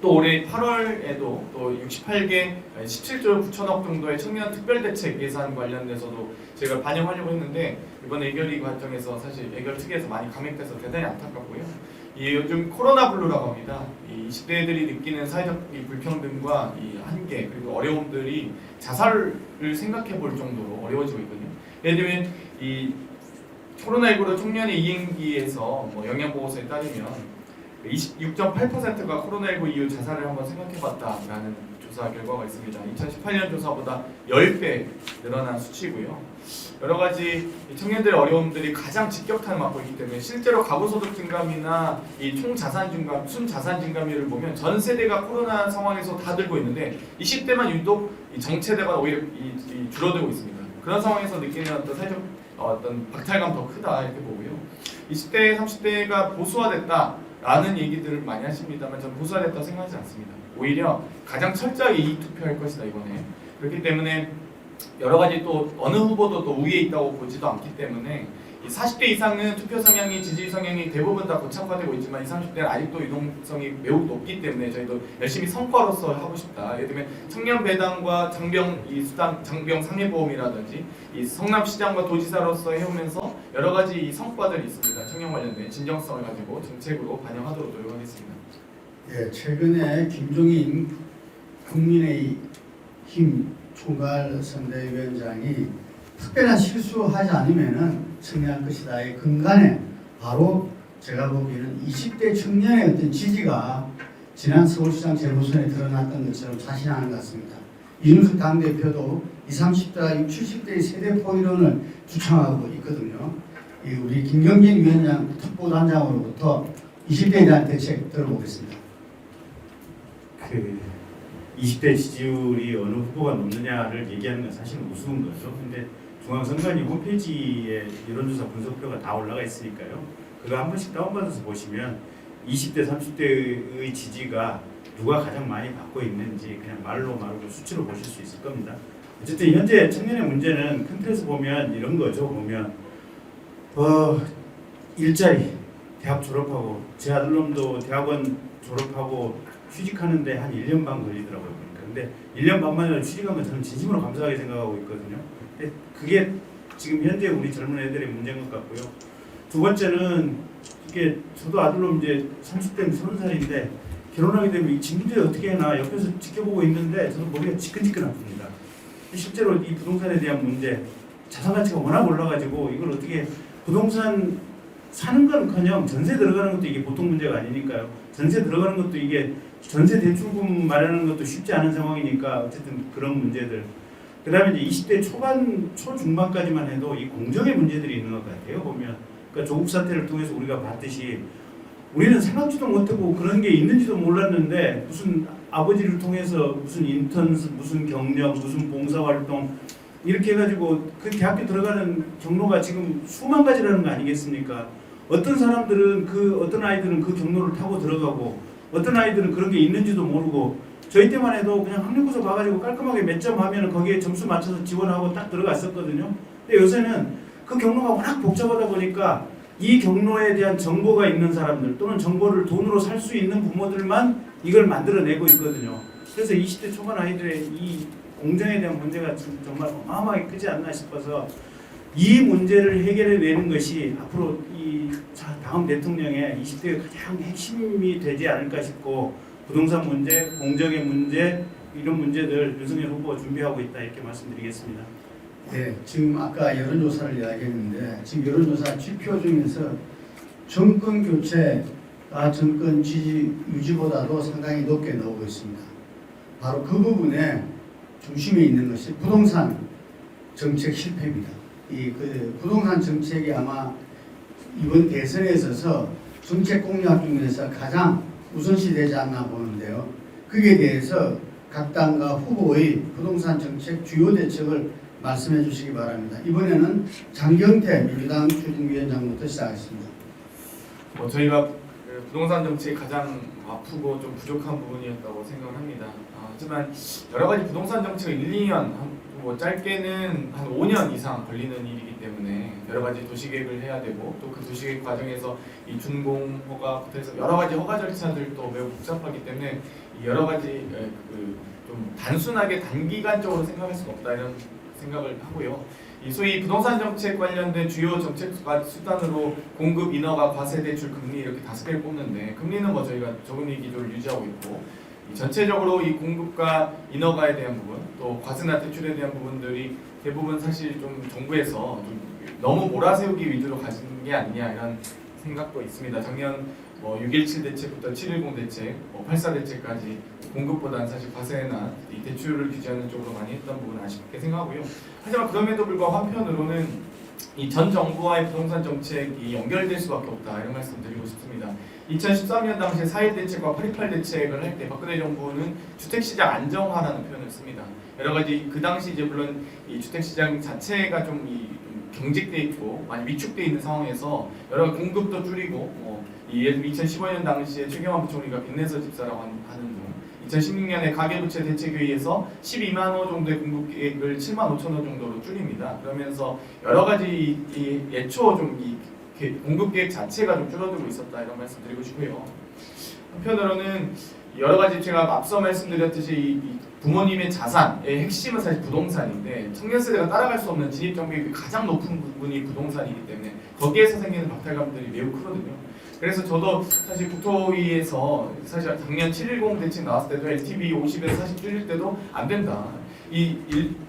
또 올해 8월에도 또 68개 17조 9천억 정도의 청년 특별대책 예산 관련돼서도 제가 반영하려고 했는데 이번에 예결위 과정에서 사실 예결특위에서 많이 감액돼서 대단히 안타깝고요. 이 요즘 코로나 블루라고 합니다. 이 20대들이 느끼는 사회적 이 불평등과 이 한계 그리고 어려움들이 자살을 생각해 볼 정도로 어려워지고 있거든요. 예를 들면 이 코로나19로 청년의 이행기에서 뭐 영양보고서에 따르면 26.8%가 코로나19 이후 자살을 한번 생각해봤다라는 조사 결과가 있습니다. 2018년 조사보다 10배 늘어난 수치고요. 여러 가지 청년들의 어려움들이 가장 직격탄을 맞고 있기 때문에 실제로 가구소득 증감이나 이 총자산 증감, 순자산 증감률을 보면 전 세대가 코로나 상황에서 다 들고 있는데 20대만 유독 이 정체대가 오히려 줄어들고 있습니다. 그런 상황에서 느끼는 어떤 사회적 어떤 박탈감 더 크다 이렇게 보고요. 20대, 30대가 보수화됐다라는 얘기들을 많이 하십니다만 저는 보수화됐다고 생각하지 않습니다. 오히려 가장 철저하게 이익 투표할 것이다 이번에. 그렇기 때문에 여러 가지 또 어느 후보도 또 우위에 있다고 보지도 않기 때문에 40대 이상은 투표 성향이 지지 성향이 대부분 다 고착화되고 있지만 20, 30대는 아직도 유동성이 매우 높기 때문에 저희도 열심히 성과로서 하고 싶다. 예를 들면 청년 배당과 장병 이 수당 장병 상해보험이라든지 이 성남시장과 도지사로서 해오면서 여러 가지 이 성과들이 있습니다. 청년 관련된 진정성을 가지고 정책으로 반영하도록 노력하겠습니다. 예, 최근에 김종인 국민의힘 총괄선대위원장이 특별한 실수하지 않으면은 승리할 것이다의 근간에 바로 제가 보기에는 20대 청년의 어떤 지지가 지난 서울시장 재보선에 드러났던 것처럼 자신하는 것 같습니다. 이준석 당대표도 20, 30대와 60, 70대의 세대 포이론을 주창하고 있거든요. 우리 김경진 위원장 특보단장으로부터 20대에 대한 대책 들어보겠습니다. 20대 지지율이 어느 후보가 높느냐를 얘기하는 건 사실은 우스운 거죠. 근데 중앙선관위 홈페이지에 여론조사 분석표가 다 올라가 있으니까요. 그거 한 번씩 다운받아서 보시면 20대, 30대의 지지가 누가 가장 많이 받고 있는지 그냥 말로 말고 수치로 보실 수 있을 겁니다. 어쨌든 현재 청년의 문제는 큰 틀에서 보면 이런 거죠. 보면 일자리 대학 졸업하고 제 아들놈도 대학원 졸업하고 휴직하는데 한 1년 반 걸리더라고요. 보니까. 근데 1년 반만에 휴직하면 저는 진심으로 감사하게 생각하고 있거든요. 근데 그게 지금 현재 우리 젊은 애들의 문제인 것 같고요. 두 번째는 이게 저도 아들놈 이제 30대면 30살인데 결혼하게 되면 이 문제 어떻게 해나 옆에서 지켜보고 있는데 저도 머리가 지끈지끈 아픕니다. 실제로 이 부동산에 대한 문제, 자산 가치가 워낙 올라가지고 이걸 어떻게 부동산 사는 건커녕 전세 들어가는 것도 이게 보통 문제가 아니니까요. 전세 들어가는 것도 이게 전세 대출금 마련하는 것도 쉽지 않은 상황이니까 어쨌든 그런 문제들. 그다음에 이제 20대 초반 초중반까지만 해도 이 공정의 문제들이 있는 것 같아요. 보면 그러니까 조국 사태를 통해서 우리가 봤듯이 우리는 생각지도 못하고 그런 게 있는지도 몰랐는데 무슨 아버지를 통해서 무슨 인턴, 무슨 경력, 무슨 봉사활동 이렇게 해가지고 그 대학교 들어가는 경로가 지금 수만 가지라는 거 아니겠습니까? 어떤 사람들은 어떤 아이들은 그 경로를 타고 들어가고 어떤 아이들은 그런 게 있는지도 모르고 저희 때만 해도 그냥 학력고사 봐가지고 깔끔하게 몇 점 하면 거기에 점수 맞춰서 지원하고 딱 들어갔었거든요. 근데 요새는 그 경로가 워낙 복잡하다 보니까 이 경로에 대한 정보가 있는 사람들 또는 정보를 돈으로 살 수 있는 부모들만 이걸 만들어내고 있거든요. 그래서 20대 초반 아이들의 이 공정에 대한 문제가 정말 어마어마하게 크지 않나 싶어서 이 문제를 해결해내는 것이 앞으로 이 다음 대통령의 20대의 가장 핵심이 되지 않을까 싶고 부동산 문제, 공정의 문제 이런 문제들 윤석열 후보가 준비하고 있다 이렇게 말씀드리겠습니다. 네, 지금 아까 여론조사를 이야기했는데 지금 여론조사 지표 중에서 정권 교체가 정권 지지 유지보다도 상당히 높게 나오고 있습니다. 바로 그 부분에 중심에 있는 것이 부동산 정책 실패입니다. 그 부동산 정책이 아마 이번 대선에 있어서 정책 공약 중에서 가장 우선시 되지 않나 보는데요. 거기에 대해서 각 당과 후보의 부동산 정책 주요 대책을 말씀해 주시기 바랍니다. 이번에는 장경태 민주당 추진위원장부터 시작하겠습니다. 저희가 부동산 정책이 가장 아프고 좀 부족한 부분이었다고 생각을 합니다. 하지만 여러 가지 부동산 정책을 1, 2년, 뭐 짧게는 한 5년 이상 걸리는 일이기 때문에 여러 가지 도시계획을 해야 되고 또 그 도시계획 과정에서 이 준공 허가부터 해서 여러 가지 허가 절차들도 매우 복잡하기 때문에 이 여러 가지 좀 단순하게 단기간적으로 생각할 수가 없다 이런 생각을 하고요. 이 소위 부동산 정책 관련된 주요 정책 수단으로 공급 인허가, 과세 대출, 금리 이렇게 5개를 꼽는데 금리는 뭐 저희가 저금리 기조를 유지하고 있고 전체적으로 이 공급과 인허가에 대한 부분 또 과세나 대출에 대한 부분들이 대부분 사실 좀 정부에서 좀 너무 몰아세우기 위주로 가진 게 아니냐 이런 생각도 있습니다. 작년 6.17 대책부터 7.10 대책, 8.4 대책까지 공급보다는 사실 과세나 이 대출을 규제하는 쪽으로 많이 했던 부분은 아쉽게 생각하고요. 하지만 그럼에도 불구하고 한편으로는 이 전 정부와의 부동산 정책이 연결될 수밖에 없다 이런 말씀 드리고 싶습니다. 2013년 당시에 4.1 대책과 8.28 대책을 할 때 박근혜 정부는 주택시장 안정화라는 표현을 씁니다. 여러 가지 그 당시 이제 물론 이 주택시장 자체가 좀 경직돼 있고 많이 위축돼 있는 상황에서 여러 가지 공급도 줄이고 예를 들면 2015년 당시에 최경환 부총리가 빚내서 집사라고 하는 등 2016년에 가계부채 대책회의에서 12만 호 정도의 공급 계획을 7만 5천 호 정도로 줄입니다. 그러면서 여러 가지 예초 좀 공급 계획 자체가 좀 줄어들고 있었다 이런 말씀드리고 싶고요. 한편으로는 여러 가지 제가 앞서 말씀드렸듯이 이 부모님의 자산의 핵심은 사실 부동산인데 청년 세대가 따라갈 수 없는 진입 장벽이 가장 높은 부분이 부동산이기 때문에 거기에서 생기는 박탈감들이 매우 크거든요. 그래서 저도 사실 국토위에서 사실 작년 7.10 대책 나왔을 때도 LTV 50에서 40 줄일 때도 안 된다.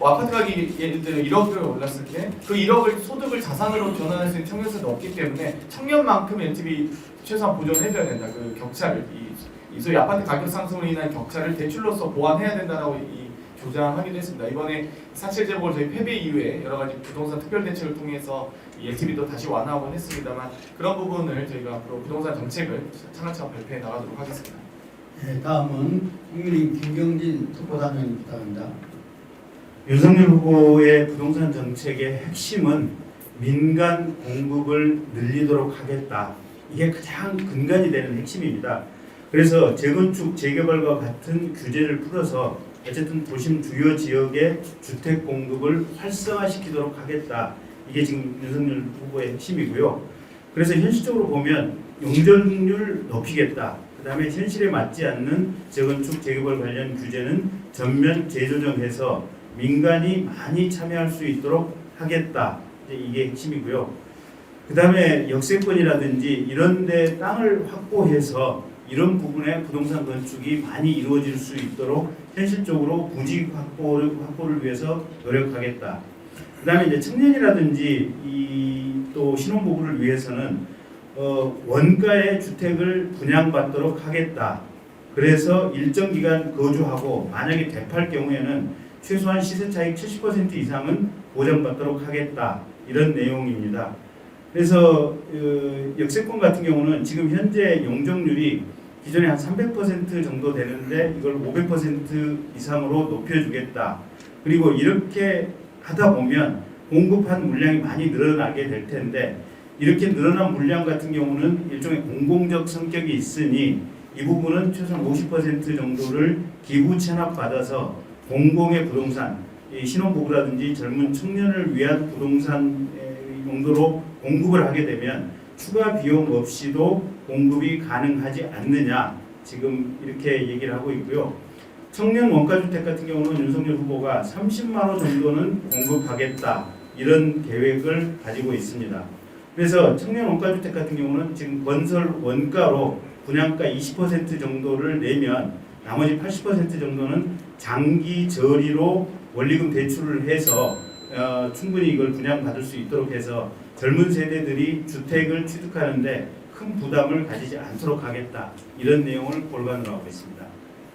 아파트 가격이 예를 들어 1억을 올랐을 때 그 1억을 소득을 자산으로 전환할 수 있는 청년 세대가 없기 때문에 청년만큼 LTV 최소한 보존해줘야 된다. 그 격차를 이 소위 아파트 가격 상승으로 인한 격차를 대출로서 보완해야 된다라고 조장하기도 했습니다. 이번에 사실 재보궐 저희 패배 이후에 여러 가지 부동산 특별 대책을 통해서 이 LTV도 다시 완화하곤 했습니다만 그런 부분을 저희가 앞으로 부동산 정책을 차근차근 발표해 나가도록 하겠습니다. 네, 다음은 국민의힘 김경진 특보단장님 부탁합니다. 윤석열 후보의 부동산 정책의 핵심은 민간 공급을 늘리도록 하겠다. 이게 가장 근간이 되는 핵심입니다. 그래서 재건축, 재개발과 같은 규제를 풀어서 어쨌든 도심 주요 지역의 주택 공급을 활성화시키도록 하겠다. 이게 지금 윤석열 후보의 핵심이고요. 그래서 현실적으로 보면 용적률 높이겠다. 그 다음에 현실에 맞지 않는 재건축, 재개발 관련 규제는 전면 재조정해서 민간이 많이 참여할 수 있도록 하겠다. 이게 핵심이고요. 그 다음에 역세권이라든지 이런 데 땅을 확보해서 이런 부분에 부동산 건축이 많이 이루어질 수 있도록 현실적으로 부지 확보를 위해서 노력하겠다. 그 다음에 이제 청년이라든지 또 신혼부부를 위해서는 원가의 주택을 분양받도록 하겠다. 그래서 일정 기간 거주하고 만약에 대파할 경우에는 최소한 시세 차익 70% 이상은 보장받도록 하겠다. 이런 내용입니다. 그래서 역세권 같은 경우는 지금 현재 용적률이 기존에 한 300% 정도 되는데 이걸 500% 이상으로 높여주겠다. 그리고 이렇게 하다 보면 공급한 물량이 많이 늘어나게 될 텐데 이렇게 늘어난 물량 같은 경우는 일종의 공공적 성격이 있으니 이 부분은 최소한 50% 정도를 기부 체납받아서 공공의 부동산, 신혼부부라든지 젊은 청년을 위한 부동산 용도로 공급을 하게 되면 추가 비용 없이도 공급이 가능하지 않느냐 지금 이렇게 얘기를 하고 있고요. 청년 원가주택 같은 경우는 윤석열 후보가 30만 호 정도는 공급하겠다 이런 계획을 가지고 있습니다. 그래서 청년 원가주택 같은 경우는 지금 건설 원가로 분양가 20% 정도를 내면 나머지 80% 정도는 장기 저리로 원리금 대출을 해서 충분히 이걸 분양받을 수 있도록 해서 젊은 세대들이 주택을 취득하는데 큰 부담을 가지지 않도록 하겠다. 이런 내용을 골반으로 하고 있습니다.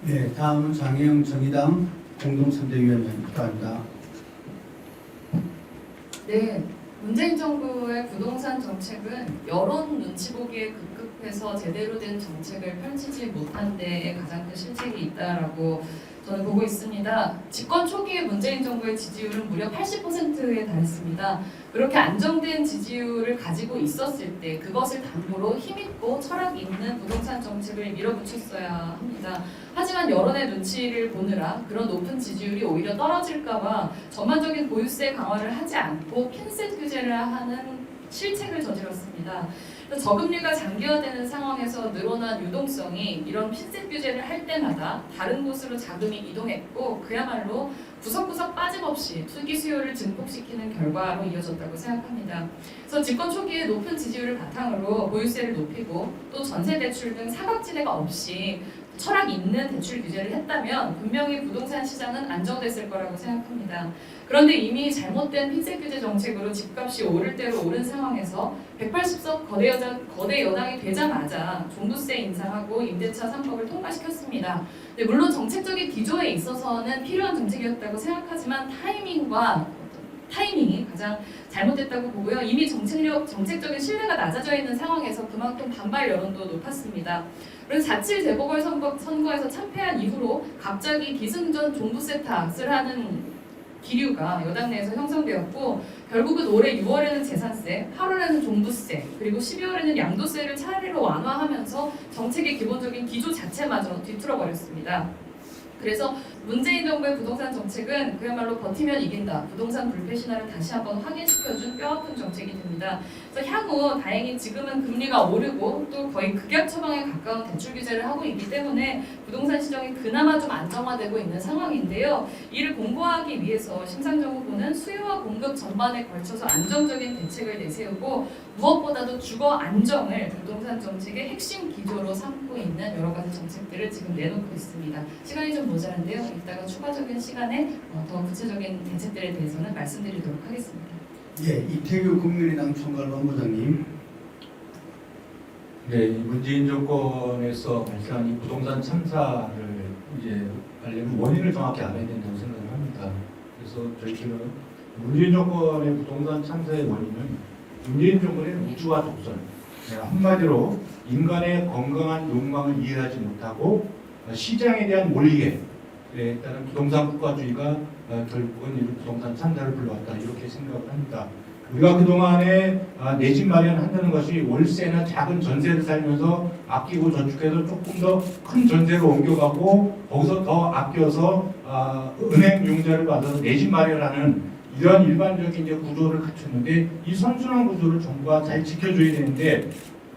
네, 다음은 장혜영 정의당 공동선대위원장 입니다. 네, 문재인 정부의 부동산 정책은 여론 눈치 보기에 급급해서 제대로 된 정책을 펼치지 못한 데에 가장 큰 실책이 있다라고 저는 보고 있습니다. 집권 초기에 문재인 정부의 지지율은 무려 80%에 달했습니다. 그렇게 안정된 지지율을 가지고 있었을 때 그것을 담보로 힘있고 철학 있는 부동산 정책을 밀어붙였어야 합니다. 하지만 여론의 눈치를 보느라 그런 높은 지지율이 오히려 떨어질까봐 전반적인 보유세 강화를 하지 않고 핀셋 규제를 하는 실책을 저질렀습니다. 저금리가 장기화되는 상황에서 늘어난 유동성이 이런 핀셋 규제를 할 때마다 다른 곳으로 자금이 이동했고 그야말로 구석구석 빠짐없이 투기 수요를 증폭시키는 결과로 이어졌다고 생각합니다. 그래서 집권 초기에 높은 지지율을 바탕으로 보유세를 높이고 또 전세 대출 등 사각지대가 없이 철학 있는 대출 규제를 했다면 분명히 부동산 시장은 안정됐을 거라고 생각합니다. 그런데 이미 잘못된 핀셋 규제 정책으로 집값이 오를 대로 오른 상황에서 180석 거대 여당이 되자마자 종부세 인상하고 임대차 3법을 통과시켰습니다. 네, 물론 정책적인 기조에 있어서는 필요한 정책이었다고 생각하지만 타이밍이 가장 잘못됐다고 보고요. 이미 정책적인 신뢰가 낮아져 있는 상황에서 그만큼 반발 여론도 높았습니다. 그래서 자칫 재보궐선거에서 참패한 이후로 갑자기 기승전 종부세 탓을 하는 기류가 여당 내에서 형성되었고 결국은 올해 6월에는 재산세, 8월에는 종부세, 그리고 12월에는 양도세를 차례로 완화하면서 정책의 기본적인 기조 자체마저 뒤틀어버렸습니다. 그래서 문재인 정부의 부동산 정책은 그야말로 버티면 이긴다. 부동산 불패 신화를 다시 한번 확인시켜준 뼈아픈 정책이 됩니다. 그래서 향후 다행히 지금은 금리가 오르고 또 거의 극약 처방에 가까운 대출 규제를 하고 있기 때문에 부동산 시장이 그나마 좀 안정화되고 있는 상황인데요. 이를 공고하기 위해서 심상정 후보는 수요와 공급 전반에 걸쳐서 안정적인 대책을 내세우고 무엇보다도 주거 안정을 부동산 정책의 핵심 기조로 삼고 있는 여러 가지 정책들을 지금 내놓고 있습니다. 시간이 좀 모자란데요. 이따가 추가적인 시간에 더 구체적인 대책들에 대해서는 말씀드리도록 하겠습니다. 예, 이태규 국민의당 총괄본부장님. 네, 이 문재인 정권에서 발생한 이 부동산 참사를 이제 알려면 원인을 정확히 알아야 된다고 생각을 합니다. 그래서 저희들은 문재인 정권의 부동산 참사의 원인은 문재인 정권의 우주와 독선, 한마디로 인간의 건강한 욕망을 이해하지 못하고 시장에 대한 몰리에 따른 부동산 국가주의가 결국은 이 부동산 참사를 불러왔다 이렇게 생각을 합니다. 우리가 그동안에 내 집 마련한다는 것이 월세나 작은 전세를 살면서 아끼고 저축해서 조금 더 큰 전세로 옮겨가고 거기서 더 아껴서 은행 융자를 받아서 내 집 마련하는 이런 일반적인 이제 구조를 갖췄는데 이 선순환 구조를 정부가 잘 지켜줘야 되는데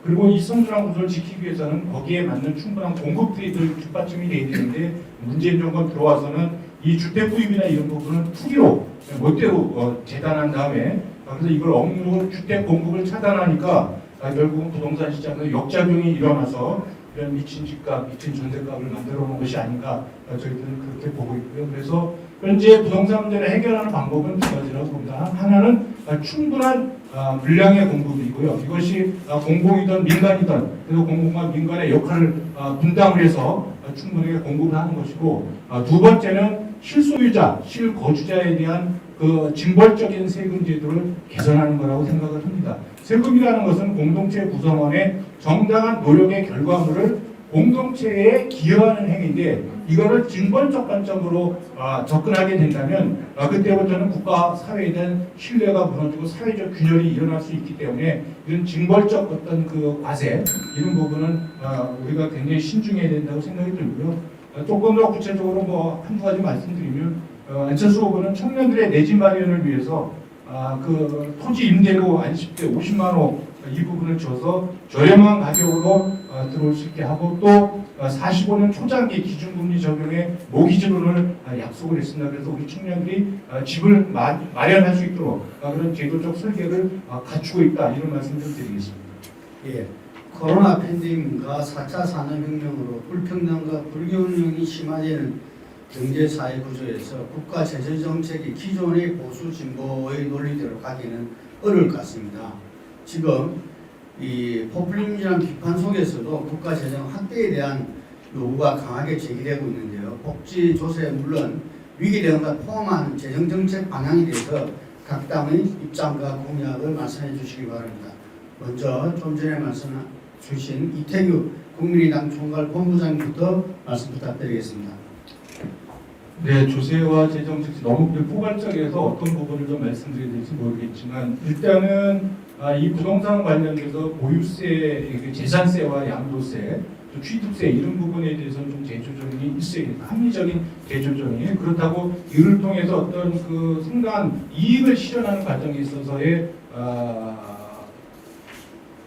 그리고 이 선순환 구조를 지키기 위해서는 거기에 맞는 충분한 공급들이 뒷받침이 돼야 되는데 문재인 정권 들어와서는 이 주택 구입이나 이런 부분은 투기로 멋대로 재단한 다음에 그래서 이걸 업무로 주택 공급을 차단하니까 결국은 부동산 시장에서 역작용이 일어나서 이런 미친 집값, 미친 전세값을 만들어 놓은 것이 아닌가 저희들은 그렇게 보고 있고요. 그래서 현재 부동산 문제를 해결하는 방법은 두 가지라고 봅니다. 하나는 충분한 물량의 공급이고요. 이것이 공공이든 민간이든 그래서 공공과 민간의 역할을 분담을 해서 충분하게 공급을 하는 것이고 두 번째는 실소유자, 실거주자에 대한 그 징벌적인 세금 제도를 개선하는 거라고 생각을 합니다. 세금이라는 것은 공동체 구성원의 정당한 노력의 결과물을 공동체에 기여하는 행위인데 이거를 징벌적 관점으로 접근하게 된다면 그때부터는 국가 사회에 대한 신뢰가 무너지고 사회적 균열이 일어날 수 있기 때문에 이런 징벌적 어떤 그 과세 이런 부분은 우리가 굉장히 신중해야 된다고 생각이 들고요. 조금 더 구체적으로 뭐 한두 가지 말씀드리면 안철수 후보는 청년들의 내 집 마련을 위해서 그 토지 임대료 안식대 50만 원 이 부분을 줘서 저렴한 가격으로 들어올 수 있게 하고 또 45년 초장기 기준금리 적용에 모기지론을 약속을 했습니다. 그래서 우리 청년들이 집을 마련할 수 있도록 그런 제도적 설계를 갖추고 있다 이런 말씀 좀 드리겠습니다. 예, 코로나 팬데믹과 4차 산업혁명으로 불평등과 불균형이 심화되는 경제사회 구조에서 국가 재정정책이 기존의 보수 진보의 논리대로 가기는 어려울 것 같습니다. 지금 이 포퓰리즘이라는 비판 속에서도 국가 재정 확대에 대한 요구가 강하게 제기되고 있는데요. 복지 조세 물론 위기 대응과 포함한 재정 정책 방향에 대해서 각 당의 입장과 공약을 말씀해 주시기 바랍니다. 먼저 좀 전에 말씀 주신 이태규 국민의당 총괄 본부장부터 말씀 부탁드리겠습니다. 네, 조세와 재정 정책 너무 포괄적이어서 어떤 부분을 좀 말씀드려야 될지 모르겠지만 일단은 이 부동산 관련돼서 보유세, 재산세와 양도세, 또 취득세 이런 부분에 대해서는 좀 재조정이 있어야 됩니다. 합리적인 재조정이 그렇다고 이를 통해서 어떤 그 상당한 이익을 실현하는 과정에 있어서의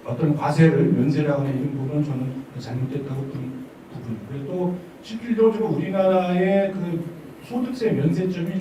어떤 과세를 면세라거나 이런 부분은 저는 잘못됐다고 보는 부분이고요. 또 실질적으로 우리나라의 그 소득세 면세점이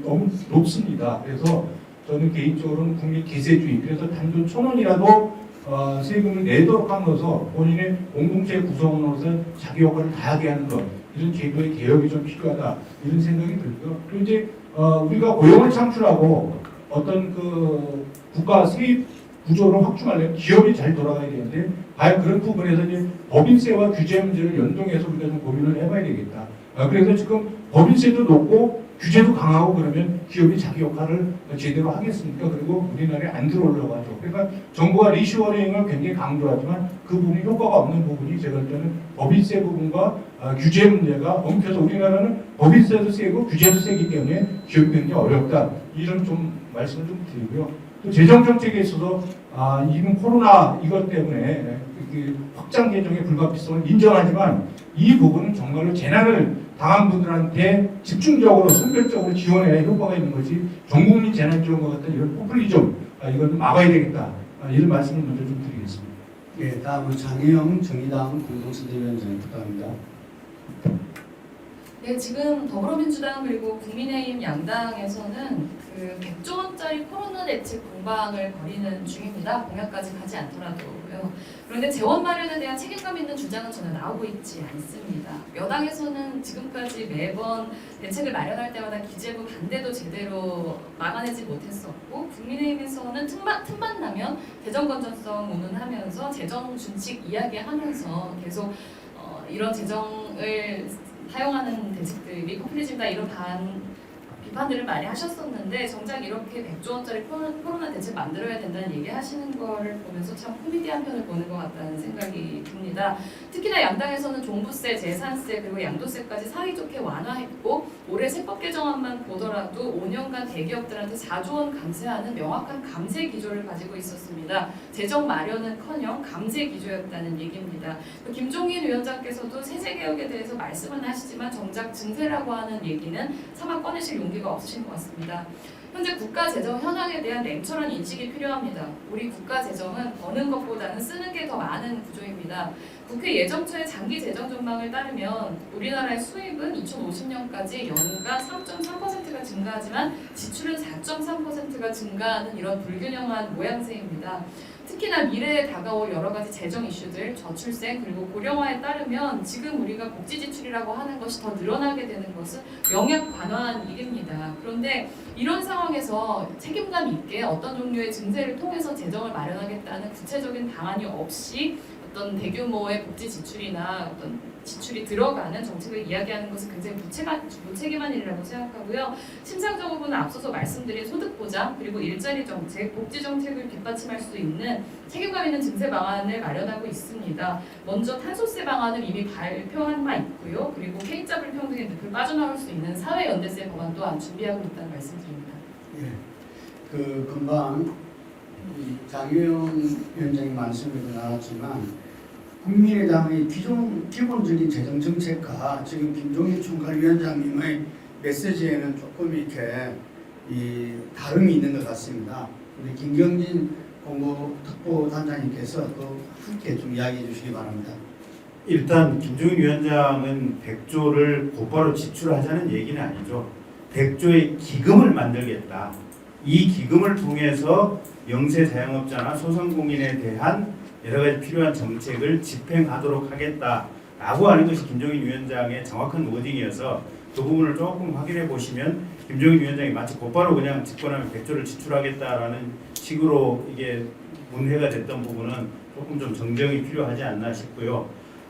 너무 높습니다. 그래서 저는 개인적으로는 국민 기세주의, 그래서 단돈 1,000원이라도 세금을 내도록 하면서 본인의 공동체 구성원으로서 자기 역할을 다하게 하는 것, 이런 제도의 개혁이 좀 필요하다 이런 생각이 들고요. 그리고 이제 우리가 고용을 창출하고 어떤 그 국가 세입 구조를 확충하려면 기업이 잘 돌아가야 되는데 과연 그런 부분에서 이제 법인세와 규제 문제를 연동해서 우리가 좀 고민을 해봐야 되겠다. 그래서 지금 법인세도 높고 규제도 강하고 그러면 기업이 자기 역할을 제대로 하겠습니까? 그리고 우리나라에 안 들어오려고 하죠. 그러니까 정부가 리쇼어링을 굉장히 강조하지만 그 부분이 효과가 없는 부분이 제가 볼 때는 법인세 부분과 규제 문제가 엉켜서 우리나라는 법인세도 세고 규제도 세기 때문에 기업이 굉장히 어렵다. 이런 좀 말씀을 좀 드리고요. 또 재정 정책에 있어서 이번 코로나 이것 때문에 확장 재정의 불가피성을 인정하지만 이 부분은 정말로 재난을 당한 분들한테 집중적으로 선별적으로 지원해야 효과가 있는 것이 전국민 재난지원과 같은 이런 포퓰리즘 이건 막아야 되겠다 이런 말씀을 먼저 좀 드리겠습니다. 예, 다음은 장혜영 정의당 공동선대위원장 부탁합니다. 네, 지금 더불어민주당 그리고 국민의힘 양당에서는 그 100조 원짜리 코로나 대책 공방을 벌이는 중입니다. 공약까지 가지 않더라도요. 그런데 재원 마련에 대한 책임감 있는 주장은 전혀 나오고 있지 않습니다. 여당에서는 지금까지 매번 대책을 마련할 때마다 기재부 반대도 제대로 막아내지 못했었고 국민의힘에서는 틈만 나면 재정 건전성 운운하면서 재정 준칙 이야기하면서 계속 이런 재정을 사용하는 대책들이 포퓰리즘과 이런 비판들을 많이 하셨었는데 정작 이렇게 100조 원짜리 코로나 대책 만들어야 된다는 얘기하시는 거를 보면서 참 코미디한 편을 보는 것 같다는 생각이 듭니다. 특히나 양당에서는 종부세, 재산세 그리고 양도세까지 사이좋게 완화했고 올해 세법 개정안만 보더라도 5년간 대기업들한테 4조 원 감세하는 명확한 감세 기조를 가지고 있었습니다. 재정 마련은커녕 감세 기조였다는 얘기입니다. 김종인 위원장께서도 세제 개혁에 대해서 말씀은 하시지만 정작 증세라고 하는 얘기는 차마 꺼내실 용기가 없으신 것 같습니다. 현재 국가 재정 현황에 대한 냉철한 인식이 필요합니다. 우리 국가 재정은 버는 것보다는 쓰는 게 더 많은 구조입니다. 국회 예정처의 장기 재정 전망을 따르면 우리나라의 수입은 2050년까지 연간 3.3%가 증가하지만 지출은 4.3%가 증가하는 이런 불균형한 모양새입니다. 특히나 미래에 다가올 여러 가지 재정 이슈들, 저출생 그리고 고령화에 따르면 지금 우리가 복지 지출이라고 하는 것이 더 늘어나게 되는 것은 명약관화한 일입니다. 그런데 이런 상황에서 책임감 있게 어떤 종류의 증세를 통해서 재정을 마련하겠다는 구체적인 방안이 없이 어떤 대규모의 복지 지출이나 어떤 지출이 들어가는 정책을 이야기하는 것은 굉장히 무책임한 일이라고 생각하고요. 심상정 후보는 앞서서 말씀드린 소득 보장 그리고 일자리 정책, 복지 정책을 뒷받침할 수 있는 책임감 있는 증세 방안을 마련하고 있습니다. 먼저 탄소세 방안을 이미 발표한 바 있고요. 그리고 K자 불평등의 늪을 빠져나올 수 있는 사회연대세 법안 또한 준비하고 있다는 말씀드립니다. 예, 그 금방 장유영 위원장이 말씀에도 나왔지만 국민의당의 기본적인 재정 정책과 지금 김종인 총괄위원장님의 메시지에는 조금 이렇게 다름이 있는 것 같습니다. 우리 김경진 공보특보단장님께서 또 함께 좀 이야기해 주시기 바랍니다. 일단 김종인 위원장은 100조를 곧바로 지출하자는 얘기는 아니죠. 100조의 기금을 만들겠다. 이 기금을 통해서 영세 자영업자나 소상공인에 대한 여러 가지 필요한 정책을 집행하도록 하겠다라고 하는 것이 김종인 위원장의 정확한 워딩이어서 그 부분을 조금 확인해 보시면 김종인 위원장이 마치 곧바로 그냥 집권하면 100조를 지출하겠다라는 식으로 이게 문해가 됐던 부분은 조금 좀 정정이 필요하지 않나 싶고요.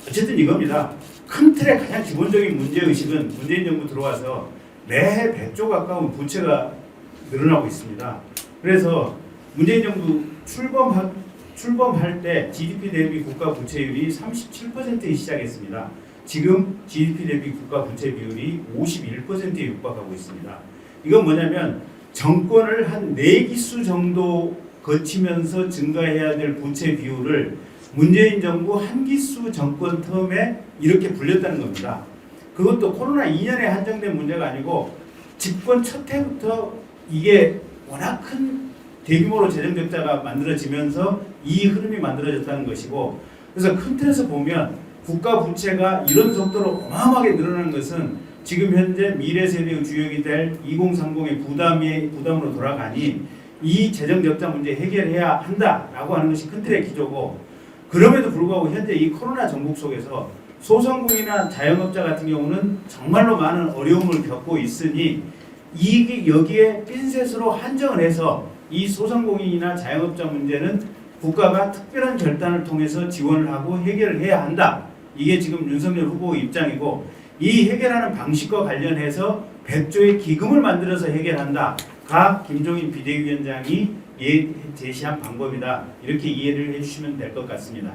어쨌든 이겁니다. 큰 틀의 가장 기본적인 문제의식은 문재인 정부 들어와서 매해 100조 가까운 부채가 늘어나고 있습니다. 그래서 문재인 정부 출범할 때 GDP 대비 국가 부채율이 37%에 시작했습니다. 지금 GDP 대비 국가 부채 비율이 51%에 육박하고 있습니다. 이건 뭐냐면 정권을 한 4기수 정도 거치면서 증가해야 될 부채 비율을 문재인 정부 한 기수 정권 텀에 이렇게 불렸다는 겁니다. 그것도 코로나 2년에 한정된 문제가 아니고 집권 첫 해부터 이게 워낙 큰 대규모로 재정 적자가 만들어지면서 이 흐름이 만들어졌다는 것이고, 그래서 큰 틀에서 보면 국가 부채가 이런 속도로 어마어마하게 늘어나는 것은 지금 현재 미래 세대의 주역이 될 2030의 부담으로 돌아가니 이 재정 적자 문제 해결해야 한다라고 하는 것이 큰 틀의 기조고, 그럼에도 불구하고 현재 이 코로나 전국 속에서 소상공인이나 자영업자 같은 경우는 정말로 많은 어려움을 겪고 있으니 이게 여기에 핀셋으로 한정을 해서 이 소상공인이나 자영업자 문제는 국가가 특별한 결단을 통해서 지원을 하고 해결을 해야 한다. 이게 지금 윤석열 후보의 입장이고, 이 해결하는 방식과 관련해서 100조의 기금을 만들어서 해결한다가 김종인 비대위원장이 제시한 방법이다. 이렇게 이해를 해주시면 될 것 같습니다.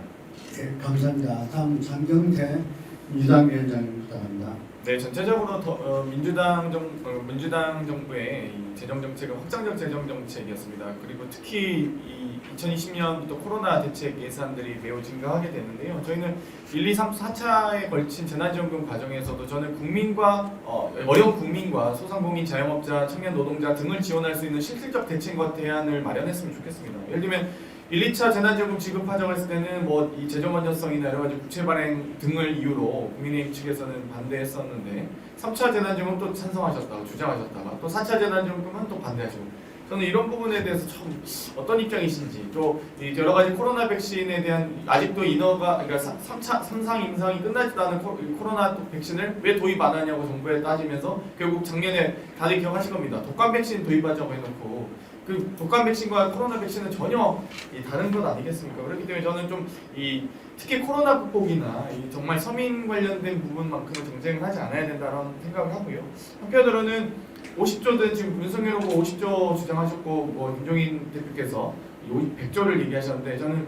네, 감사합니다. 다음 장경태 민주당 위원장님 부탁합니다. 네, 전체적으로 민주당 정부의 이 재정 정책은 확장적 재정 정책이었습니다. 그리고 특히 이 2020년부터 코로나 대책 예산들이 매우 증가하게 되는데요. 저희는 1, 2, 3, 4차에 걸친 재난지원금 과정에서도 저는 어려운 국민과 소상공인, 자영업자, 청년 노동자 등을 지원할 수 있는 실질적 대책과 대안을 마련했으면 좋겠습니다. 예를 들면 1, 2차 재난지원금 지급하자고 했을 때는 뭐 이 재정 건전성이나 여러 가지 부채 발행 등을 이유로 국민의힘 측에서는 반대했었는데 3차 재난지원금 또 찬성하셨다가 주장하셨다가 또 4차 재난지원금은 또 반대하시고, 저는 이런 부분에 대해서 참 어떤 입장이신지, 또 여러 가지 코로나 백신에 대한 아직도 인허가, 그러니까 3상 임상이 끝나지도 않은 코로나 백신을 왜 도입 안 하냐고 정부에 따지면서 결국 작년에 다들 기억하실 겁니다. 독감 백신 도입하자고 해놓고 그 독감 백신과 코로나 백신은 전혀 다른 것 아니겠습니까? 그렇기 때문에 저는 좀 특히 코로나 극복이나 정말 서민 관련된 부분만큼은 정쟁을 하지 않아야 된다는 생각을 하고요. 한편으로는 50조든 지금 윤석열 후보 50조 주장하셨고 뭐 김종인 대표께서 100조를 얘기하셨는데 저는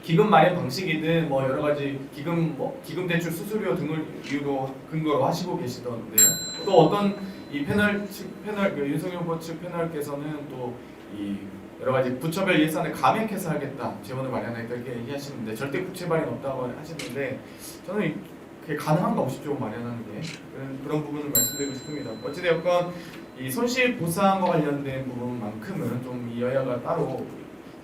기금 마련 방식이든 뭐 여러 가지 기금 대출 수수료 등을 이유로 근거로 하시고 계시던데요. 또 어떤 이 패널 윤석열 후보 측 패널께서는 또 이 여러 가지 부처별 예산을 감액해서 하겠다, 재원을 마련하겠다 이렇게 얘기하시는데 절대 국채 발행 없다고 하시는데 저는 그게 가능한가 50조 마련하는 게 그런 부분을 말씀드리고 싶습니다. 어찌되었건 이 손실 보상과 관련된 부분만큼은 좀 이 여야가 따로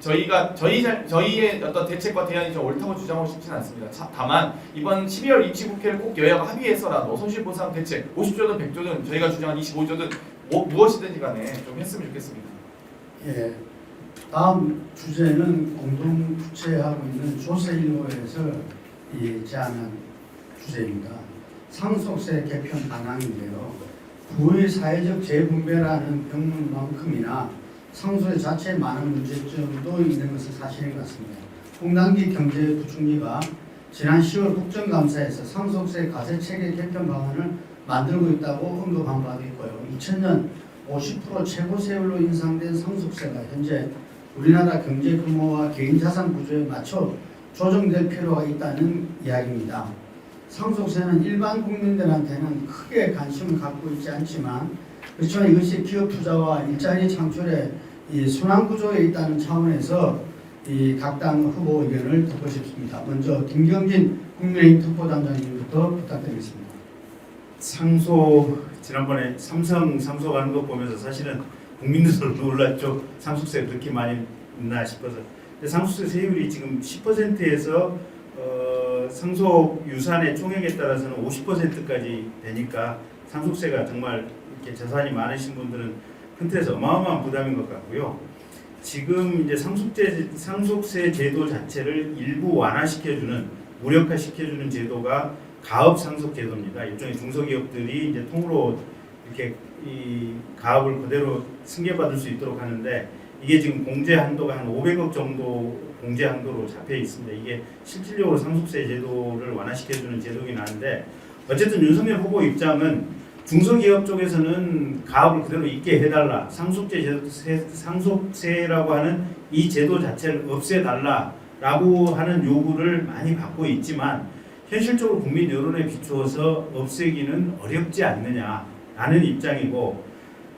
저희의 어떤 대책과 대안이 좀 옳다고 주장하고 싶지는 않습니다. 다만 이번 12월 임시국회를 꼭 여야가 합의해서라도 손실보상 대책 50조든 100조든 저희가 주장한 25조든 무엇이든지 간에 좀 했으면 좋겠습니다. 예. 다음 주제는 공동 주최하고 있는 조세일보에서 제안한 주제입니다. 상속세 개편 방향인데요. 부의 사회적 재분배라는 병문만큼이나 상속세 자체에 많은 문제점도 있는 것은 사실인 것 같습니다. 홍남기 경제부총리가 지난 10월 국정감사에서 상속세 과세체계 개편 방안을 만들고 있다고 언급한 바도 있고요. 2000년 50% 최고 세율로 인상된 상속세가 현재 우리나라 경제 규모와 개인 자산 구조에 맞춰 조정될 필요가 있다는 이야기입니다. 상속세는 일반 국민들한테는 크게 관심을 갖고 있지 않지만 그렇지만 이것이 기업 투자와 일자리 창출에 이 순환 구조에 있다는 차원에서 이 각 당 후보 의견을 듣고 싶습니다. 먼저 김경진 국민의힘 특보단장님부터 부탁드리겠습니다. 지난번에 삼성 상속하는 거 보면서 사실은 국민들도 놀랐죠. 상속세 그렇게 많이 있나 싶어서. 근데 상속세 세율이 지금 10%에서 상속 유산의 총액에 따라서는 50%까지 되니까 상속세가 정말 이렇게 자산이 많으신 분들은 큰 틀에서 어마어마한 부담인 것 같고요. 지금 이제 상속세 제도 자체를 일부 완화시켜주는 무력화시켜주는 제도가 가업 상속 제도입니다. 일종의 중소기업들이 이제 통으로 이렇게 이 가업을 그대로 승계받을 수 있도록 하는데 이게 지금 공제 한도가 한 500억 정도 공제 한도로 잡혀 있습니다. 이게 실질적으로 상속세 제도를 완화시켜주는 제도긴 한데 어쨌든 윤석열 후보 입장은 중소기업 쪽에서는 가업을 그대로 있게 해달라, 상속세라고 하는 이 제도 자체를 없애달라라고 하는 요구를 많이 받고 있지만 현실적으로 국민 여론에 비추어서 없애기는 어렵지 않느냐라는 입장이고,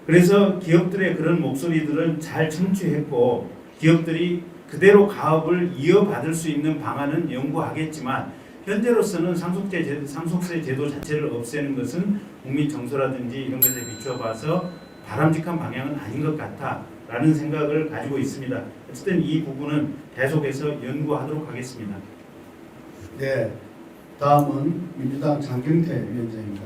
그래서 기업들의 그런 목소리들은 잘 청취했고 기업들이 그대로 가업을 이어받을 수 있는 방안은 연구하겠지만 현재로서는 상속세 제도 자체를 없애는 것은 국민 정서라든지 이런 것에 비추어 봐서 바람직한 방향은 아닌 것 같다라는 생각을 가지고 있습니다. 어쨌든 이 부분은 계속해서 연구하도록 하겠습니다. 네, 다음은 민주당 장경태 위원장입니다.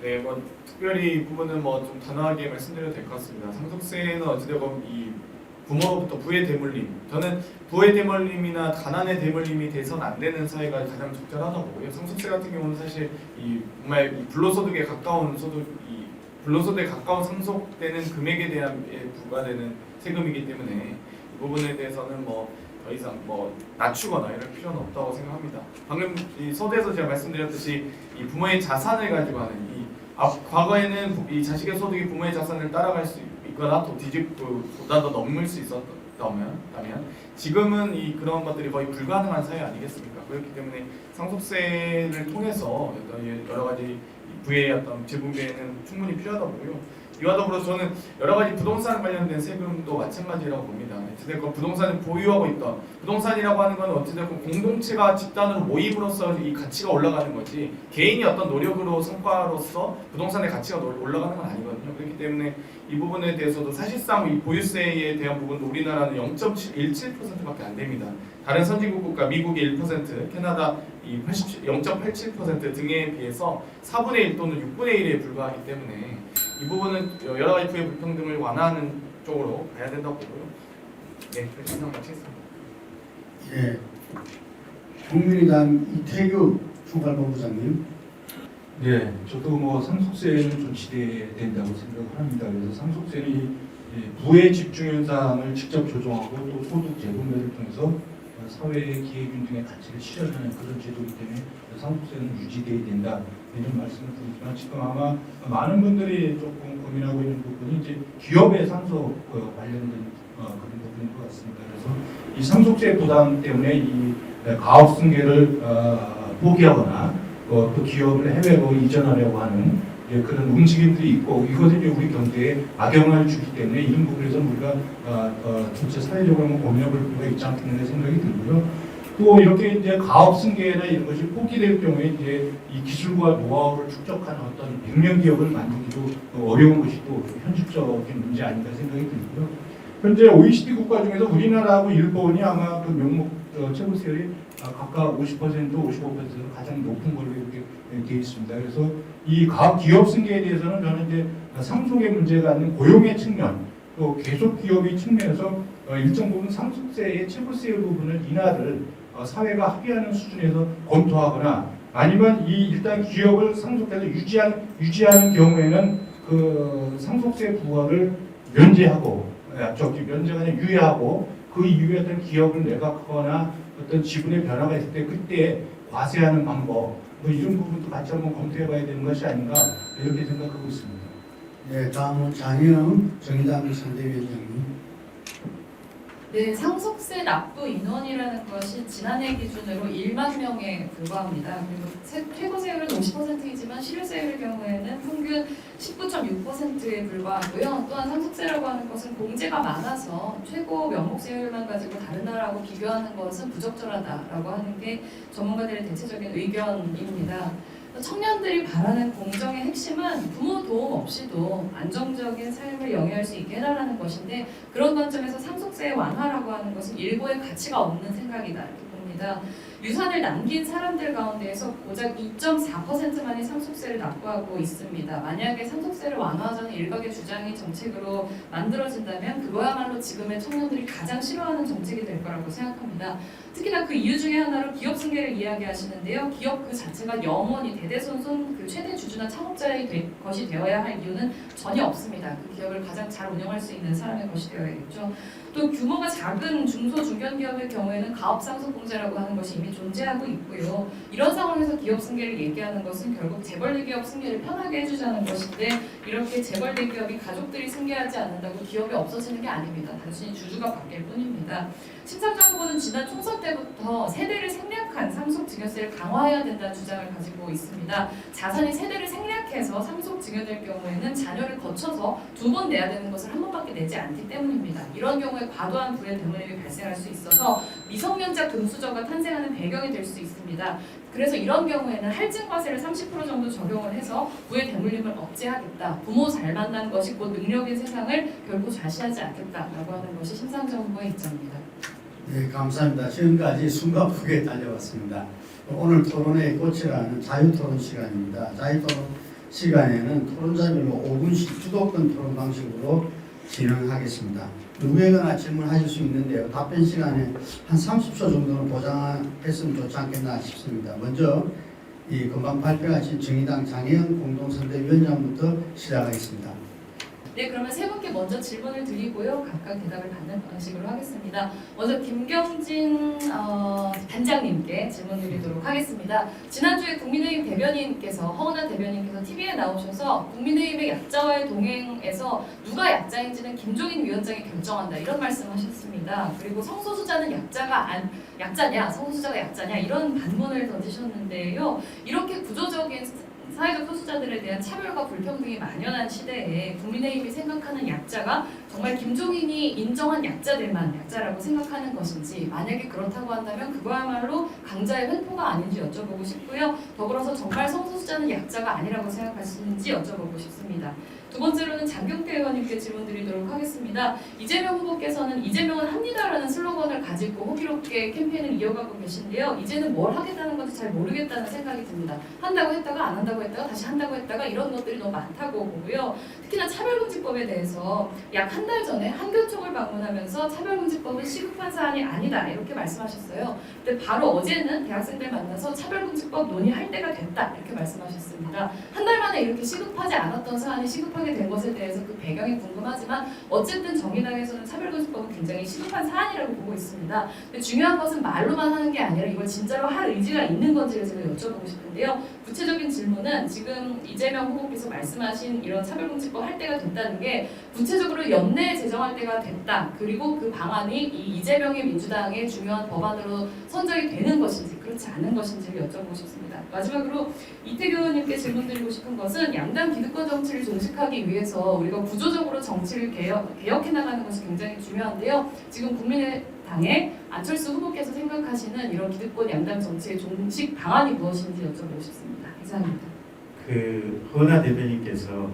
네, 뭐 특별히 이 부분은 뭐 좀 단호하게 말씀드려도 될 것 같습니다. 상속세는 어찌되건 이 부모로부터 부의 대물림, 저는 부의 대물림이나 가난의 대물림이 돼서는 안 되는 사회가 가장 적절하다고 보고요. 상속세 같은 경우는 사실 이 정말 이 불로소득에 가까운 불로소득에 가까운 상속되는 금액에 대한 부과되는 세금이기 때문에 이 부분에 대해서는 뭐 더 이상 뭐 낮추거나 이럴 필요는 없다고 생각합니다. 방금 이 서두에서 제가 말씀드렸듯이 이 부모의 자산을 가지고 하는 과거에는 이 자식의 소득이 부모의 자산을 따라갈 수 있거나 또 보다 더 넘을 수 있었다면 지금은 이 그런 것들이 거의 불가능한 사회 아니겠습니까? 그렇기 때문에 상속세를 통해서 여러 가지 부의 어떤 재분배는 충분히 필요하다고 보고요. 이와 더불어 저는 여러 가지 부동산 관련된 세금도 마찬가지라고 봅니다. 어찌됐건 부동산을 보유하고 있던, 부동산이라고 하는 건 어찌됐건 공동체가 집단으로 모임으로써 이 가치가 올라가는 거지 개인이 어떤 노력으로 성과로서 부동산의 가치가 올라가는 건 아니거든요. 그렇기 때문에 이 부분에 대해서도 사실상 이 보유세에 대한 부분도 우리나라는 0.17%밖에 안 됩니다. 다른 선진국 국가 미국이 1%, 캐나다 0.87% 등에 비해서 4분의 1 또는 6분의 1에 불과하기 때문에 이 부분은 여러 가지 부의 불평등을 완화하는 쪽으로 가야 된다고 보고요. 네, 그래서 이상 마치겠습니다. 예, 국민의당 이태규 총괄본부장님. 네, 저도 뭐 상속세는 좀 지대된다고 생각합니다. 그래서 상속세는 부의 집중 현상을 직접 조정하고 또 소득 재분배를 통해서 사회의 기회균등의 가치를 실현하는 그런 제도이기 때문에 상속세는 유지돼야 된다 이런 말씀을 드리지만 지금 아마 많은 분들이 조금 고민하고 있는 부분이 이제 기업의 상속 관련된 그런 부분인 것 같습니다. 그래서 이 상속세 부담 때문에 이 가업 승계를 포기하거나 또 기업을 해외로 이전하려고 하는 그런 움직임들이 있고 이것은 이제 우리 경제에 악영향을 주기 때문에 이런 부분에서 우리가 전체 사회적으로 한번 고민해 볼 필요가 있지 않겠나 생각이 들고요. 또 이렇게 이제 가업 승계나 이런 것이 포기될 경우에 이제 이 기술과 노하우를 축적한 어떤 100년 기업을 만들기도 어려운 것이 또 현실적인 문제 아닌가 생각이 들고요. 현재 OECD 국가 중에서 우리나라하고 일본이 아마 그 명목 체불세율이 각각 50%, 55%로 가장 높은 걸로 이렇게 되어 있습니다. 그래서 이 가업 기업 승계에 대해서는 저는 이제 상속의 문제가 아닌 고용의 측면, 또 계속 기업의 측면에서 일정 부분 상속세의 체불세 부분을 인하를 사회가 합의하는 수준에서 검토하거나 아니면 이 일단 기업을 상속해서 유지하는 경우에는 그 상속세 부과를 면제하고 면제가 아니라 유예하고 그 이후에 어떤 기업을 매각하거나 어떤 지분의 변화가 있을 때 그때 과세하는 방법 뭐 이런 부분도 같이 한번 검토해봐야 되는 것이 아닌가 이렇게 생각하고 있습니다. 네, 다음은 장혜영 정의당 선대위원장님. 네, 상속세 납부 인원이라는 것이 지난해 기준으로 1만 명에 불과합니다. 그리고 최고세율은 50%이지만 실효세율의 경우에는 평균 19.6%에 불과하고요. 또한 상속세라고 하는 것은 공제가 많아서 최고 명목세율만 가지고 다른 나라하고 비교하는 것은 부적절하다라고 하는 게 전문가들의 대체적인 의견입니다. 청년들이 바라는 공정의 핵심은 부모 도움 없이도 안정적인 삶을 영위할 수 있게 해달라는 것인데 그런 관점에서 상속세의 완화라고 하는 것은 일고의 가치가 없는 생각이다 이렇게 봅니다. 유산을 남긴 사람들 가운데에서 고작 2.4%만이 상속세를 납부하고 있습니다. 만약에 상속세를 완화하자는 일각의 주장이 정책으로 만들어진다면 그거야말로 지금의 청년들이 가장 싫어하는 정책이 될 거라고 생각합니다. 특히나 그 이유 중에 하나로 기업 승계를 이야기하시는데요. 기업 그 자체가 영원히 대대손손 그 최대 주주나 창업자의 것이 되어야 할 이유는 전혀 없습니다. 그 기업을 가장 잘 운영할 수 있는 사람의 것이 되어야겠죠. 또 규모가 작은 중소 중견 기업의 경우에는 가업 상속 공제라고 하는 것이 이미 존재하고 있고요. 이런 상황에서 기업 승계를 얘기하는 것은 결국 재벌 기업 승계를 편하게 해주자는 것인데 이렇게 재벌 대기업이 가족들이 승계하지 않는다고 기업이 없어지는 게 아닙니다. 단순히 주주가 바뀔 뿐입니다. 심상정 후보는 지난 총선 때부터 세대를 생략한 상속 증여세를 강화해야 된다는 주장을 가지고 있습니다. 자산이 세대를 생략해서 상속 증여될 경우에는 자녀를 거쳐서 2번 내야 되는 것을 한 번밖에 내지 않기 때문입니다. 이런 경우에 과도한 부의 대물림이 발생할 수 있어서 미성년자 금수저가 탄생하는 배경이 될 수 있습니다. 그래서 이런 경우에는 할증과세를 30% 정도 적용을 해서 부의 대물림을 억제하겠다. 부모 잘 만난 것이 곧 능력인 세상을 결코 좌시하지 않겠다라고 하는 것이 심상정 후보의 입장입니다. 네, 감사합니다. 지금까지 숨가쁘게 달려왔습니다. 오늘 토론의 꽃이라는 자유토론 시간입니다. 자유토론 시간에는 토론자별로 5분씩 주도권 토론 방식으로 진행하겠습니다. 누구에게나 질문하실 수 있는데요. 답변 시간에 한 30초 정도는 보장했으면 좋지 않겠나 싶습니다. 먼저 이 금방 발표하신 정의당 장혜영 공동선대위원장부터 시작하겠습니다. 네, 그러면 세 분께 먼저 질문을 드리고요. 각각 대답을 받는 방식으로 하겠습니다. 먼저 김경진 단장님께 질문 드리도록 하겠습니다. 지난주에 국민의힘 대변인께서 허은하 대변인께서 TV에 나오셔서 국민의힘의 약자와의 동행에서 누가 약자인지는 김종인 위원장이 결정한다 이런 말씀하셨습니다. 그리고 성소수자는 약자냐, 성소수자가 약자냐 이런 반문을 던지셨는데요. 이렇게 구조적인 사회적 소수자들에 대한 차별과 불평등이 만연한 시대에 국민의힘이 생각하는 약자가 정말 김종인이 인정한 약자들만 약자라고 생각하는 것인지 만약에 그렇다고 한다면 그거야말로 강자의 횡포가 아닌지 여쭤보고 싶고요. 더불어서 정말 성소수자는 약자가 아니라고 생각하시는지 여쭤보고 싶습니다. 두 번째로는 장경태 의원님께 질문 드리도록 하겠습니다. 이재명 후보께서는 이재명은 합니다라는 슬로건을 가지고 호기롭게 캠페인을 이어가고 계신데요. 이제는 뭘 하겠다는 건지 잘 모르겠다는 생각이 듭니다. 한다고 했다가 안 한다고 했다가 다시 한다고 했다가 이런 것들이 너무 많다고 보고요. 특히나 차별금지법에 대해서 약 한 달 전에 한교총을 방문하면서 차별금지법은 시급한 사안이 아니다 이렇게 말씀하셨어요. 근데 바로 어제는 대학생들 만나서 차별금지법 논의할 때가 됐다 이렇게 말씀하셨습니다. 한 달 만에 이렇게 시급하지 않았던 사안이 시급하게 선정이 된 것에 대해서 그 배경이 궁금하지만 어쨌든 정의당에서는 차별금지법은 굉장히 시급한 사안이라고 보고 있습니다. 근데 중요한 것은 말로만 하는 게 아니라 이걸 진짜로 할 의지가 있는 건지를 제가 여쭤보고 싶은데요. 구체적인 질문은 지금 이재명 후보께서 말씀하신 이런 차별금지법 할 때가 됐다는 게 구체적으로 연내 제정할 때가 됐다. 그리고 그 방안이 이 이재명의 민주당의 중요한 법안으로 선정이 되는 것인지 그렇지 않은 것인지를 여쭤보고 싶습니다. 마지막으로 이태규 의원님께 질문드리고 싶은 것은 양당 기득권 정치를 종식하기 위해서 우리가 구조적으로 정치를 개혁해 나가는 것이 굉장히 중요한데요. 지금 국민의당의 안철수 후보께서 생각하시는 이런 기득권 양당 정치의 종식 방안이 무엇인지 여쭤보고 싶습니다. 이상입니다. 허은하 대변인께서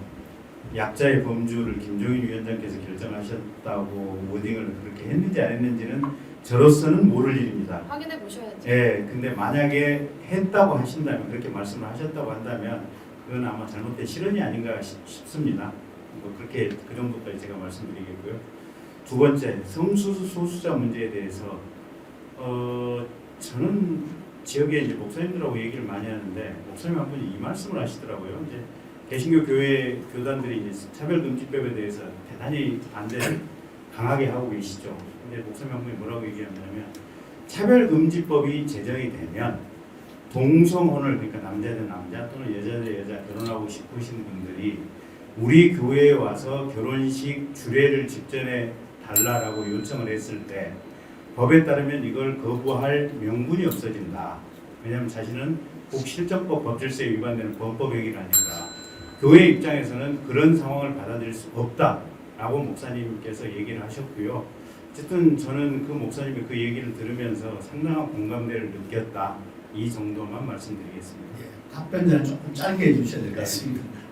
약자의 범주를 김종인 위원장께서 결정하셨다고 워딩을 그렇게 했는지 안 했는지는 저로서는 모를 일입니다. 확인해 보셔야죠. 예, 근데 만약에 했다고 하신다면 그렇게 말씀을 하셨다고 한다면 그건 아마 잘못된 실언이 아닌가 싶습니다. 뭐 그렇게 그 정도까지 제가 말씀드리겠고요. 두 번째, 성소수자 문제에 대해서 저는 지역에 이제 목사님들하고 얘기를 많이 하는데 목사님 한 분이 이 말씀을 하시더라고요. 이제 개신교 교회 교단들이 이제 차별금지법에 대해서 대단히 반대를 강하게 하고 계시죠. 근데 목사님 한 분이 뭐라고 얘기하냐면 차별금지법이 제정이 되면 동성혼을 그러니까 남자든 남자 또는 여자든 여자 결혼하고 싶으신 분들이 우리 교회에 와서 결혼식 주례를 직전에 달라라고 요청을 했을 때 법에 따르면 이걸 거부할 명분이 없어진다. 왜냐하면 자신은 국실정법 법질서에 위반되는 범법 행위가 아닌가. 교회 입장에서는 그런 상황을 받아들일 수 없다라고 목사님께서 얘기를 하셨고요. 어쨌든 저는 그 목사님의 그 얘기를 들으면서 상당한 공감대를 느꼈다. 이 정도만 말씀드리겠습니다. 예, 답변자는 조금 짧게 해주셔야 될 것 같습니다.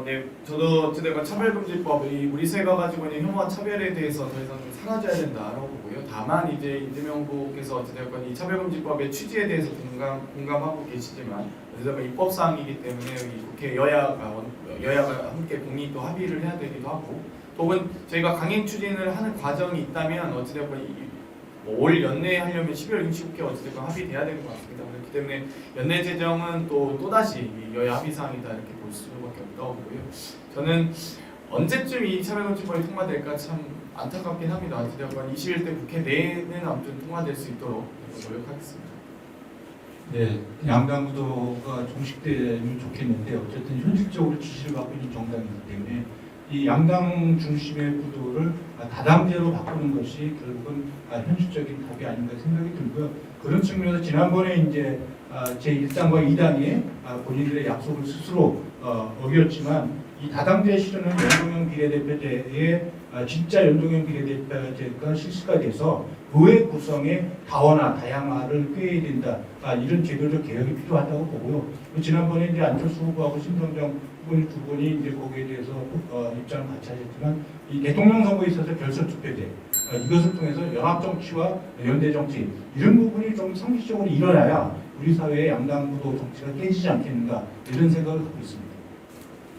네, 저도 어찌됐건 차별금지법이 우리 사회가 가지고 있는 혐오와 차별에 대해서 더 이상 좀 사라져야 된다라고 보고요. 다만 이제 이재명 후보께서 어찌됐건 이 차별금지법의 취지에 대해서 공감하고 계시지만 어찌됐건 입법사항이기 때문에 이 국회 여야가 함께 공히 또 합의를 해야 되기도 하고 혹은 저희가 강행 추진을 하는 과정이 있다면 어찌됐건 올 연내에 하려면 12월 임시국회 어찌됐건 합의돼야 되는 것 같습니다. 그렇기 때문에 연내 제정은 또다시 여야 합의사항이다 이렇게 볼 수밖에 없다고 보고요. 저는 언제쯤 이 차별금지법이 통과될까 참 안타깝긴 합니다. 어찌됐건 21대 국회 내에는 아무튼 통과될 수 있도록 노력하겠습니다. 네, 양당 구도가 종식되면 좋겠는데 어쨌든 현실적으로 지시를 받고 있는 정당이기 때문에 이 양당 중심의 구도를 다당제로 바꾸는 것이 결국은 현실적인 답이 아닌가 생각이 들고요. 그런 측면에서 지난번에 이제 제1당과 2당이 본인들의 약속을 스스로 어겼지만 이 다당제 실현은 연동형 비례대표제의 진짜 연동형 비례대표제가 실시가 돼서 의회 구성의 다원화, 다양화를 꾀해야 된다. 이런 제도적 개혁이 필요하다고 보고요. 지난번에 이제 안철수 후보하고 심상정 후보님 두 분이 이제 거기에 대해서 입장을 같이 하셨지만 이 대통령 선거에 있어서 결선 투표제 이것을 통해서 연합 정치와 연대 정치 이런 부분이 좀 상식적으로 일어나야 우리 사회의 양당 구도 정치가 깨지지 않겠는가 이런 생각을 갖고 있습니다.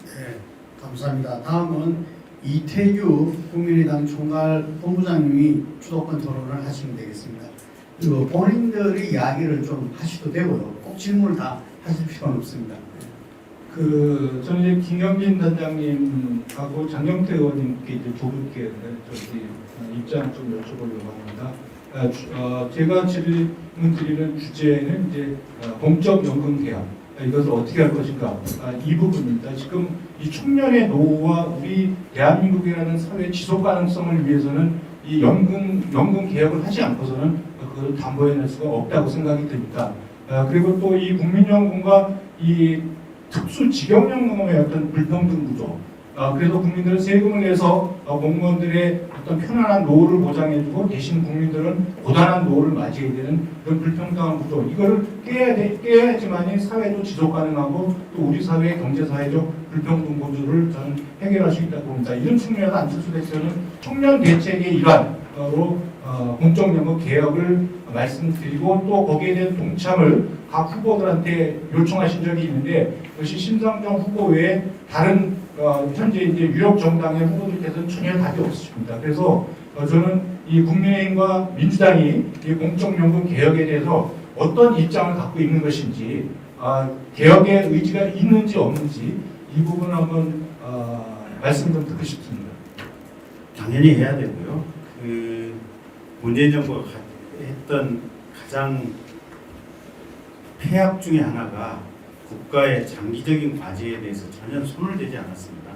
네, 감사합니다. 다음은 이태규 국민의당 총괄 본부장님이 주도권 토론을 하시면 되겠습니다. 그리고 본인들의 이야기를 좀 하셔도 되고요. 꼭 질문을 다 하실 필요는 없습니다. 저는 이제 김경진 단장님하고 장경태 의원님께 이제 두 분께 입장 좀 여쭤보려고 합니다. 제가 질문 드리는 주제는 이제 공적 연금 개혁 이것을 어떻게 할 것인가 이 부분입니다. 지금 이 청년의 노후와 우리 대한민국이라는 사회 지속 가능성을 위해서는 이 연금 개혁을 하지 않고서는 그걸 담보해낼 수가 없다고 생각이 듭니다. 그리고 또 이 국민연금과 이 특수 직영연금의 어떤 불평등 구조. 그래서 국민들은 세금을 내서 공무원들의 어떤 편안한 노후를 보장해주고 대신 국민들은 고단한 노후를 맞이해야 되는 그런 불평등한 구조. 이거를 깨야지만이 사회도 지속 가능하고 또 우리 사회의 경제사회적 불평등 구조를 저는 해결할 수 있다고 봅니다. 이런 측면에서 안철수 대표는 청년 대책의 일환으로 공적연금 개혁을 말씀드리고 또 거기에 대한 동참을 각 후보들한테 요청하신 적이 있는데 그것이 심상정 후보 외에 다른 현재 이제 유력 정당의 후보들께서는 전혀 답이 없으십니다. 그래서 저는 이 국민의힘과 민주당이 이 공적연금 개혁에 대해서 어떤 입장을 갖고 있는 것인지 개혁의 의지가 있는지 없는지 이 부분을 한번 말씀 좀 듣고 싶습니다. 당연히 해야 되고요. 그 문재인 정부가 했던 가장 폐악 중에 하나가 국가의 장기적인 과제에 대해서 전혀 손을 대지 않았습니다.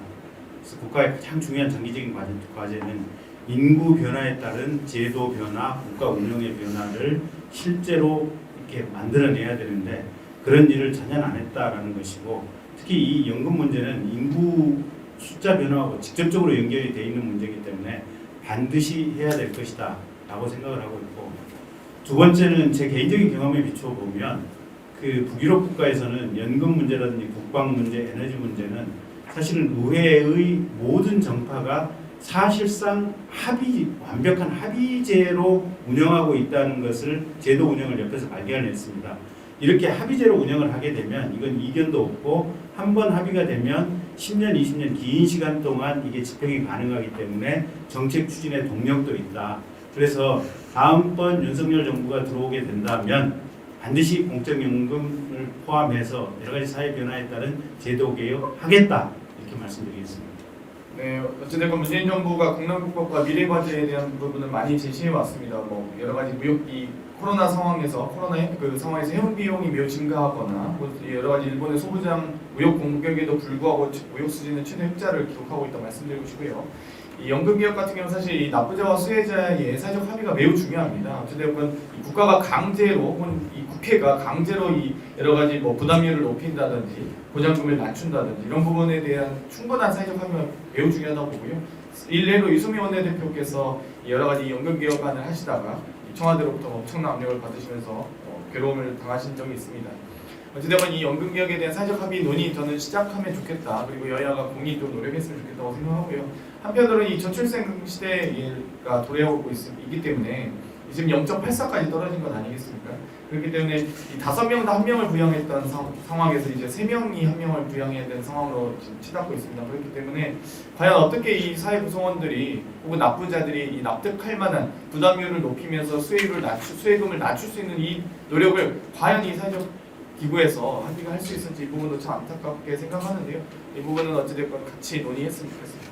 그래서 국가의 가장 중요한 장기적인 과제는 인구 변화에 따른 제도 변화, 국가 운영의 변화를 실제로 이렇게 만들어내야 되는데 그런 일을 전혀 안 했다라는 것이고, 특히 이 연금 문제는 인구 숫자 변화하고 직접적으로 연결이 되어 있는 문제이기 때문에 반드시 해야 될 것이다 라고 생각을 하고 있고, 두 번째는 제 개인적인 경험에 비추어 보면 그 북유럽 국가에서는 연금 문제라든지 국방 문제, 에너지 문제는 사실은 의회의 모든 정파가 사실상 완벽한 합의제로 운영하고 있다는 것을 제도 운영을 옆에서 발견했습니다. 이렇게 합의제로 운영을 하게 되면 이건 이견도 없고 한 번 합의가 되면 10년, 20년 긴 시간 동안 이게 집행이 가능하기 때문에 정책 추진의 동력도 있다. 그래서 다음번 윤석열 정부가 들어오게 된다면 반드시 공적연금을 포함해서 여러 가지 사회 변화에 따른 제도 개혁하겠다 이렇게 말씀드리겠습니다. 네, 어쨌든 문재인 정부가 국난국법과 미래과제에 대한 부분을 많이 제시해 왔습니다. 뭐 여러 가지 이 코로나 상황에서 그 상황에서 해운 비용이 매우 증가하거나 뭐 여러 가지 일본의 소부장 무역 공격에도 불구하고 무역 수지는 최대 흑자를 기록하고 있다 말씀드리고 싶고요. 이 연금 개혁 같은 경우는 사실 이 납부자와 수혜자의 사회적 합의가 매우 중요합니다. 어쨌든 국가가 강제로 혹은 이 국회가 강제로 이 여러 가지 뭐 부담률을 높인다든지 보장금을 낮춘다든지 이런 부분에 대한 충분한 사회적 합의가 매우 중요하다고 보고요. 일례로 이수미 원내대표께서 여러 가지 연금 개혁안을 하시다가 청와대로부터 엄청난 압력을 받으시면서 괴로움을 당하신 적이 있습니다. 어쨌든 이 연금 개혁에 대한 사회적 합의 논의 저는 시작하면 좋겠다. 그리고 여야가 공히 좀 노력했으면 좋겠다고 생각하고요. 한편으로는 이 저출생 시대가 도래하고 있기 때문에 지금 0.84까지 떨어진 건 아니겠습니까? 그렇기 때문에 이 5명 다 1명을 부양했던 상황에서 이제 3명이 1명을 부양해야 되는 상황으로 지금 치닫고 있습니다. 그렇기 때문에 과연 어떻게 이 사회 구성원들이 혹은 납부자들이 이 납득할 만한 부담률을 높이면서 수혜금을 낮출 수 있는 이 노력을 과연 이 사회적 기구에서 합의가 할 수 있을지 이 부분도 참 안타깝게 생각하는데요. 이 부분은 어찌됐건 같이 논의했으면 좋겠습니다.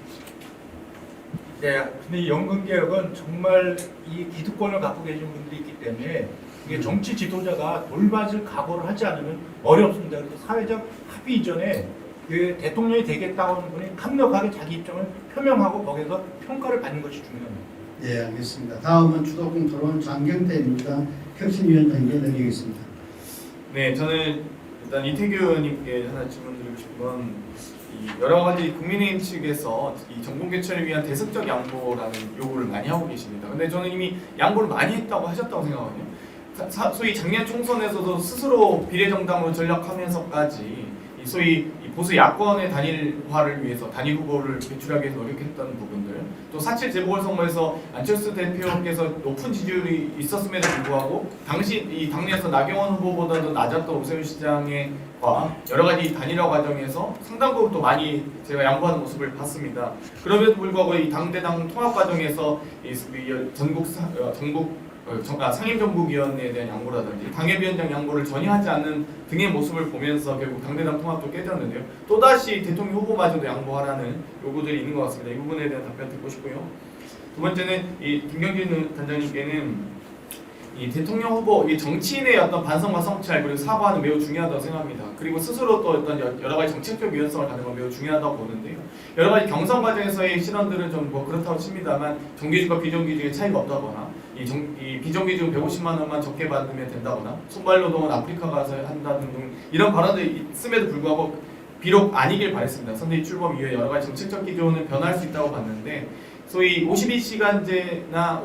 네, 근데 이 연금 개혁은 정말 이 기득권을 갖고 계신 분들이 있기 때문에 이게 정치 지도자가 돌봐줄 각오를 하지 않으면 어렵습니다. 그래서 사회적 합의 이전에 그 대통령이 되겠다고 하는 분이 강력하게 자기 입장을 표명하고 거기서 평가를 받는 것이 중요합니다. 예, 알겠습니다. 다음은 주도공 토론 장경태 민주당 혁신위원장에게 드리겠습니다. 네, 저는 일단 이태규 의원님께 하나 질문드리고 싶은 건 여러 가지 국민의힘 측에서 이 정권 개최를 위한 대승적 양보라는 요구를 많이 하고 계십니다. 근데 저는 이미 양보를 많이 했다고 하셨다고 생각하거든요. 소위 작년 총선에서도 스스로 비례정당으로 전략하면서까지 이 소위 보수 야권의 단일화를 위해서 단일 후보를 배출하기 위해서 노력했던 부분들, 또 4.7 재보궐선거에서 안철수 대표께서 높은 지지율이 있었음에도 불구하고 당시 이 당내에서 나경원 후보보다도 낮았던 오세훈 시장과 여러 가지 단일화 과정에서 상당 부분 또 많이 제가 양보하는 모습을 봤습니다. 그럼에도 불구하고 이 당대당 통합 과정에서 이 상임정국위원회에 대한 양보라든지 당협위원장 양보를 전혀 하지 않는 등의 모습을 보면서 결국 당대당 통합도 깨졌는데요. 또다시 대통령 후보마저도 양보하라는 요구들이 있는 것 같습니다. 이 부분에 대한 답변 듣고 싶고요. 두 번째는 이 김경진 단장님께는 이 대통령 후보, 이 정치인의 어떤 반성과 성찰 그리고 사과는 매우 중요하다고 생각합니다. 그리고 스스로 또 어떤 여러 가지 정책적 유연성을 갖는 건 매우 중요하다고 보는데요. 여러 가지 경선 과정에서의 실언들은 좀 뭐 그렇다고 칩니다만 정규직과 비정규직의 차이가 없다거나 이 비정규직은 150만 원만 적게 받으면 된다거나 손발노동은 아프리카 가서 한다는 등 이런 발언들이 있음에도 불구하고 비록 아니길 바랬습니다. 선대위 출범 이후에 여러 가지 정책적 기조는 변화할 수 있다고 봤는데 소위 52시간제나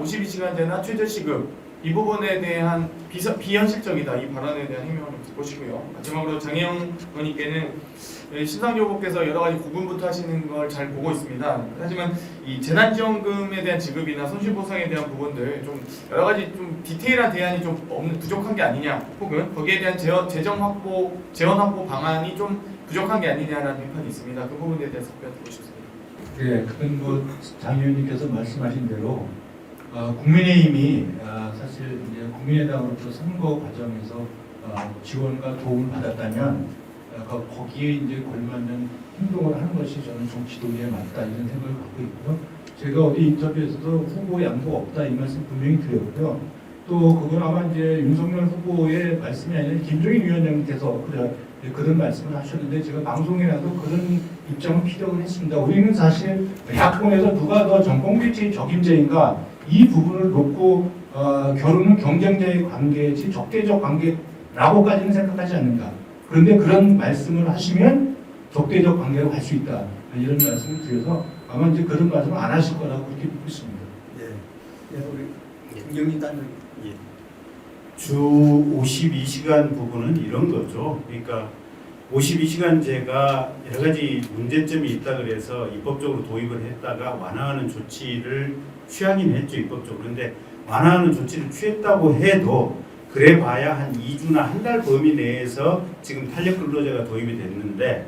최저시급 이 부분에 대한 비현실적이다 이 발언에 대한 해명을 좀 듣고 싶고요. 마지막으로 장혜영 의원님께는 신상조 후보께서 여러 가지 고군부터 하시는 걸 잘 보고 있습니다. 하지만 이 재난지원금에 대한 지급이나 손실보상에 대한 부분들 좀 여러 가지 좀 디테일한 대안이 좀 부족한 게 아니냐, 혹은 거기에 대한 재원 확보 방안이 좀 부족한 게 아니냐라는 비판이 있습니다. 그 부분에 대해서 답변 듣고 싶습니다. 네, 그건 뭐 장 의원님께서 말씀하신 대로 국민의힘이 사실 이제 국민의당으로부터 선거 과정에서 지원과 도움을 받았다면 거기에 이제 걸맞는 행동을 하는 것이 저는 정치 도리에 맞다 이런 생각을 갖고 있고요. 제가 어디 인터뷰에서도 후보 양보 없다 이 말씀 분명히 드렸고요. 또 그건 아마 이제 윤석열 후보의 말씀이 아니라 김종인 위원장님께서 그런 말씀을 하셨는데 제가 방송에라도 그런 입장을 피력을 했습니다. 우리는 사실 야권에서 누가 더 정권교체의 적임자인가 이 부분을 놓고 결혼은 경쟁자의 관계지 적대적 관계라고까지는 생각하지 않는다. 그런데 그런 말씀을 하시면 적대적 관계로 갈 수 있다. 이런 말씀을 드려서 아마 이제 그런 말씀을 안 하실 거라고 그렇게 믿고 있습니다. 우리 김경진 단장. 주 52시간 부분은 이런 거죠. 그러니까 52시간제가 여러 가지 문제점이 있다 그래서 입법적으로 도입을 했다가 완화하는 조치를 취하긴 했죠, 입법적으로. 그런데 완화하는 조치를 취했다고 해도 그래 봐야 한 2주나 한 달 범위 내에서 지금 탄력 근로제가 도입이 됐는데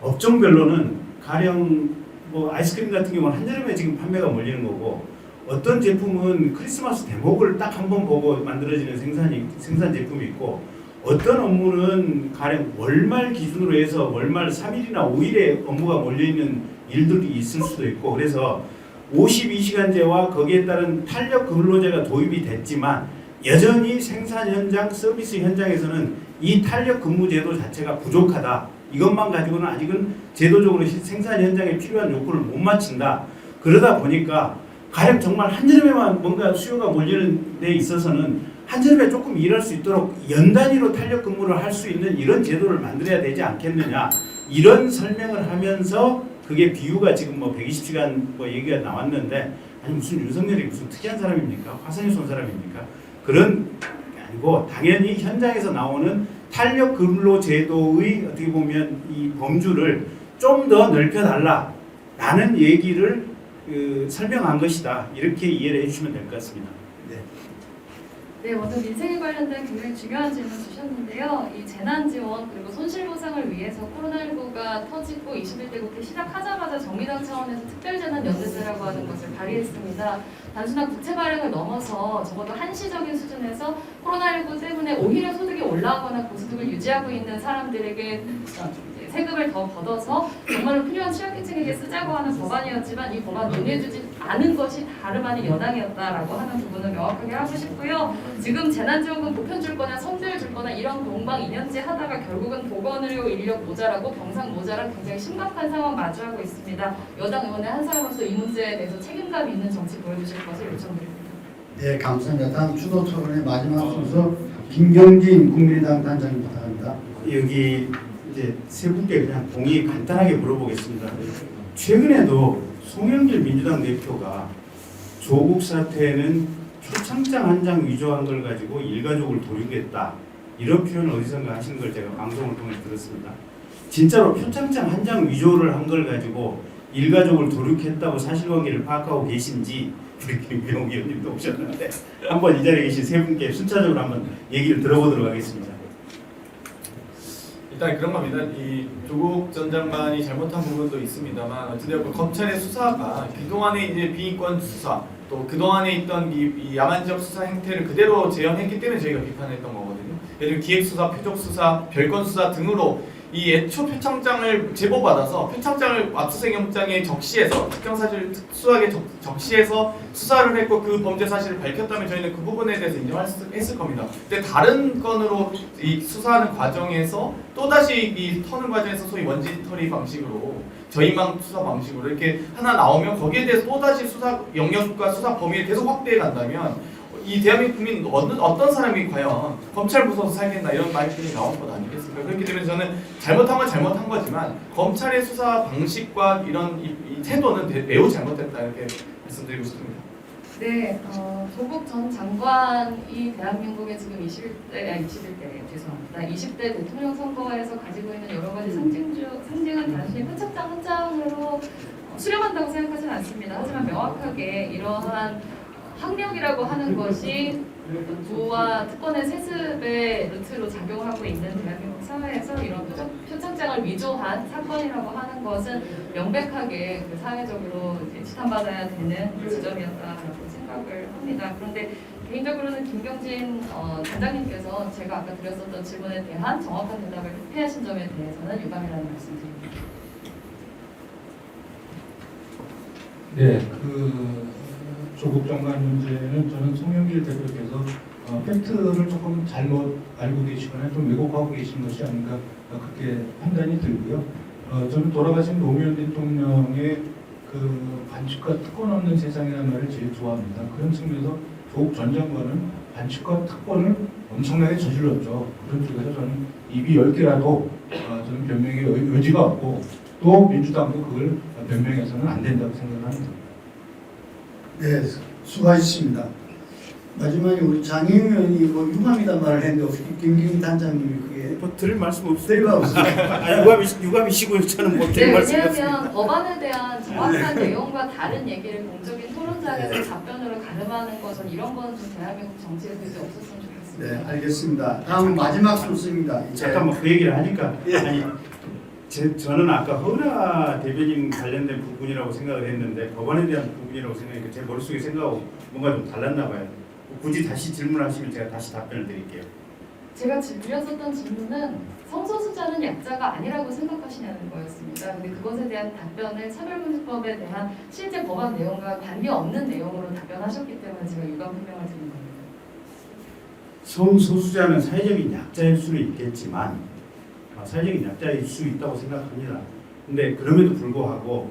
업종별로는 가령 뭐 아이스크림 같은 경우는 한여름에 지금 판매가 몰리는 거고 어떤 제품은 크리스마스 대목을 딱 한 번 보고 만들어지는 생산 제품이 있고 어떤 업무는 가령 월말 기준으로 해서 월말 3일이나 5일에 업무가 몰려있는 일들이 있을 수도 있고 그래서 52시간제와 거기에 따른 탄력 근로제가 도입이 됐지만 여전히 생산 현장, 서비스 현장에서는 이 탄력 근무 제도 자체가 부족하다. 이것만 가지고는 아직은 제도적으로 생산 현장에 필요한 욕구를 못 맞춘다. 그러다 보니까 가령 정말 한여름에만 뭔가 수요가 몰리는 데 있어서는 한여름에 조금 일할 수 있도록 연 단위로 탄력 근무를 할 수 있는 이런 제도를 만들어야 되지 않겠느냐 이런 설명을 하면서 그게 비유가 지금 뭐 120시간 뭐 얘기가 나왔는데 아니 무슨 윤석열이 무슨 특이한 사람입니까? 화성에 쏜 사람입니까? 그런 게 아니고 당연히 현장에서 나오는 탄력 근로 제도의 어떻게 보면 이 범주를 좀 더 넓혀달라라는 얘기를 설명한 것이다. 이렇게 이해를 해주시면 될 것 같습니다. 네, 먼저 민생에 관련된 굉장히 중요한 질문 주셨는데요. 이 재난지원 그리고 손실보상을 위해서 코로나19가 터지고 21대 국회 시작하자마자 정의당 차원에서 특별재난연대제라고 하는 것을 발의했습니다. 단순한 국채 발행을 넘어서 적어도 한시적인 수준에서 코로나19 때문에 오히려 소득이 올라가거나 고소득을 유지하고 있는 사람들에게 세금을 더 걷어서 정말로 필요한 취약계층에게 쓰자고 하는 법안이었지만 이 법안 논의해주지 않은 것이 다름 아닌 여당이었다라고 하는 부분을 명확하게 하고 싶고요. 지금 재난지원금 보편 줄 거냐 선별 줄 거냐 이런 공방 2년째 하다가 결국은 보건의료 인력 모자라고 병상 모자란 굉장히 심각한 상황 마주하고 있습니다. 여당 의원의 한 사람으로서 이 문제에 대해서 책임감 있는 정치 보여주실 것을 요청드립니다. 네, 감사합니다. 다음 주도 토론의 마지막 순서 김경진 국민의당 단장님 부탁합니다. 여기 이제 세 분께 그냥 동의 간단하게 물어보겠습니다. 최근에도 송영길 민주당 대표가 조국 사태는 표창장 한 장 위조한 걸 가지고 일가족을 도륙했다 이런 표현을 어디선가 하신 걸 제가 방송을 통해 들었습니다. 진짜로 표창장 한 장 위조를 한 걸 가지고 일가족을 도륙했다고 사실관계를 파악하고 계신지 우리 김병욱 의원님도 오셨는데 한번 이 자리에 계신 세 분께 순차적으로 한번 얘기를 들어보도록 하겠습니다. 일단 그런 겁니다. 이 조국 전 장관이 잘못한 부분도 있습니다만 어찌되었건 검찰의 수사가 그동안에 이제 비인권 수사 또 그동안에 있던 이 야만적 수사 행태를 그대로 재현했기 때문에 저희가 비판했던 거거든요. 예를 들어 기획수사, 표적수사, 별건수사 등으로 이 애초 표창장을 제보받아서 표창장을 압수수색 영장에 적시해서 특정사실 특수하게 적시해서 수사를 했고 그 범죄 사실을 밝혔다면 저희는 그 부분에 대해서 인정했을 겁니다. 근데 다른 건으로 이 수사하는 과정에서 또다시 이 터는 과정에서 소위 원짓털이 방식으로 저희망 수사 방식으로 이렇게 하나 나오면 거기에 대해서 또다시 수사 영역과 수사 범위를 계속 확대해 간다면 이 대한민국 국민 어떤 사람이 과연 검찰 무서워서 살겠나 이런 말들이 나온 것 아니겠습니까? 그렇기 때문에 저는 잘못한 건 잘못한 거지만 검찰의 수사 방식과 이런 이 태도는 매우 잘못됐다 이렇게 말씀드리고 싶습니다. 네, 조국 전 장관이 대한민국의 지금 20대 대통령 선거에서 가지고 있는 여러 가지 상징은 단순히 표창장 한 장으로 수렴한다고 생각하지는 않습니다. 하지만 명확하게 이러한 학력이라고 하는 것이 부와 특권의 세습의 루트로 작용하고 있는 대한민국 사회에서 이런 표창장을 위조한 사건이라고 하는 것은 명백하게 그 사회적으로 지탄받아야 되는 지점이었다라고 생각을 합니다. 그런데 개인적으로는 김경진 단장님께서 제가 아까 드렸었던 질문에 대한 정확한 대답을 회피하신 점에 대해서는 유감이라는 말씀드립니다. 네, 조국 장관 문제는 저는 송영길 대표께서 팩트를 조금 잘못 알고 계시거나 좀 왜곡하고 계신 것이 아닌가 그렇게 판단이 들고요. 저는 돌아가신 노무현 대통령의 반칙과 특권 없는 세상이라는 말을 제일 좋아합니다. 그런 측면에서 조국 전 장관은 반칙과 특권을 엄청나게 저질렀죠. 그런 쪽에서 저는 입이 10개라도 저는 변명의 여지가 없고 또 민주당도 그걸 변명해서는 안 된다고 생각합니다. 네, 수고하셨습니다. 마지막에 우리 장혜영 의원이 뭐 유감이란 말을 했는데 어떻게 김경진 단장님이 그게 뭐 들을 말씀 없어요. 때가 없어요. 유감이시고요. 저는 뭐 네, 드릴 말씀이 왜냐하면 없습니다. 법안에 대한 정확한 내용과 다른 얘기를 공적인 토론장에서 답변으로 가름하는 것은 이런 거는 좀 대한민국 정치에 그게 없었으면 좋겠습니다. 네, 알겠습니다. 다음 마지막 순서입니다. 이제 잠깐만 그 얘기를 하니까 아니 저는 아까 허은하 대변인 관련된 부분이라고 생각을 했는데 법안에 대한 부분이라고 생각하니까 제 머릿속에 생각하고 뭔가 좀 달랐나 봐요. 굳이 다시 질문하시면 제가 다시 답변을 드릴게요. 제가 드렸었던 질문은 성소수자는 약자가 아니라고 생각하시냐는 거였습니다. 근데 그것에 대한 답변을 차별금지법에 대한 실제 법안 내용과 관계없는 내용으로 답변하셨기 때문에 제가 유감 표명을 드린 겁니다. 성소수자는 사회적인 약자일 수는 있겠지만 사회적인 약자일 수 있다고 생각합니다. 근데 그럼에도 불구하고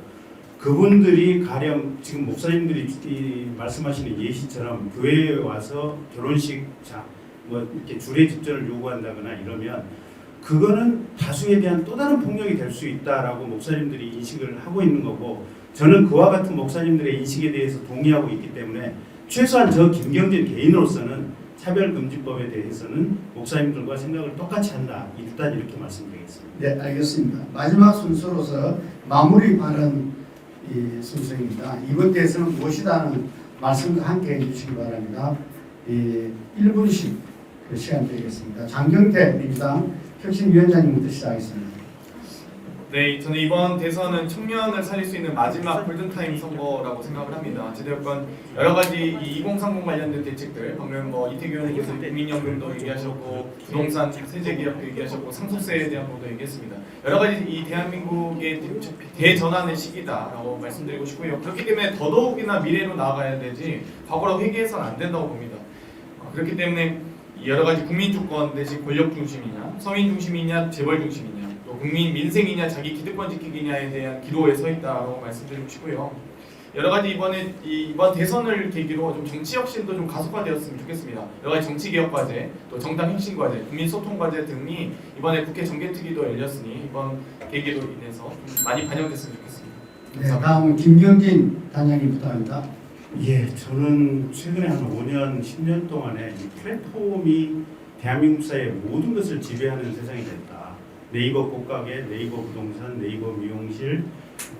그분들이 가령 지금 목사님들이 말씀하시는 예시처럼 교회에 와서 결혼식 뭐 이렇게 주례 집전을 요구한다거나 이러면 그거는 다수에 대한 또 다른 폭력이 될 수 있다라고 목사님들이 인식을 하고 있는 거고 저는 그와 같은 목사님들의 인식에 대해서 동의하고 있기 때문에 최소한 저 김경진 개인으로서는 차별금지법에 대해서는 목사님들과 생각을 똑같이 한다. 일단 이렇게 말씀드리겠습니다. 네, 알겠습니다. 마지막 순서로서 마무리 발언 순서입니다. 이번 대해서는 무엇이다는 말씀과 함께 해주시기 바랍니다. 1분씩 시간 드리겠습니다. 장경태 민주당 혁신위원장님부터 시작하겠습니다. 네, 저는 이번 대선은 청년을 살릴 수 있는 마지막 골든타임 선거라고 생각을 합니다. 어찌되었건 여러 가지 2030 관련된 대책들, 방금 이태규 의원님께서 국민연금도 얘기하셨고 부동산 세제 개혁도 얘기하셨고 상속세에 대한 것도 얘기했습니다. 여러 가지 이 대한민국의 대전환의 시기다라고 말씀드리고 싶고요. 그렇기 때문에 더더욱이나 미래로 나아가야 되지 과거로 회귀해서는 안 된다고 봅니다. 그렇기 때문에 여러 가지 국민 주권 대신 권력 중심이냐, 서민 중심이냐, 재벌 중심이냐, 또 국민 민생이냐, 자기 기득권 지키기냐에 대한 기로에 서 있다고 말씀드리고 싶고요. 여러 가지 이번 대선을 계기로 좀 정치 혁신도 좀 가속화되었으면 좋겠습니다. 여러 가지 정치 개혁 과제, 또 정당 혁신 과제, 국민 소통 과제 등이 이번에 국회 정개특위도 열렸으니 이번 계기로 인해서 좀 많이 반영됐으면 좋겠습니다. 네, 다음 김경진 단장님부터 합니다. 예, 저는 최근에 한 5년, 10년 동안에 이 플랫폼이 대한민국 사회의 모든 것을 지배하는 세상이 됐다. 네이버 꽃가게, 네이버 부동산, 네이버 미용실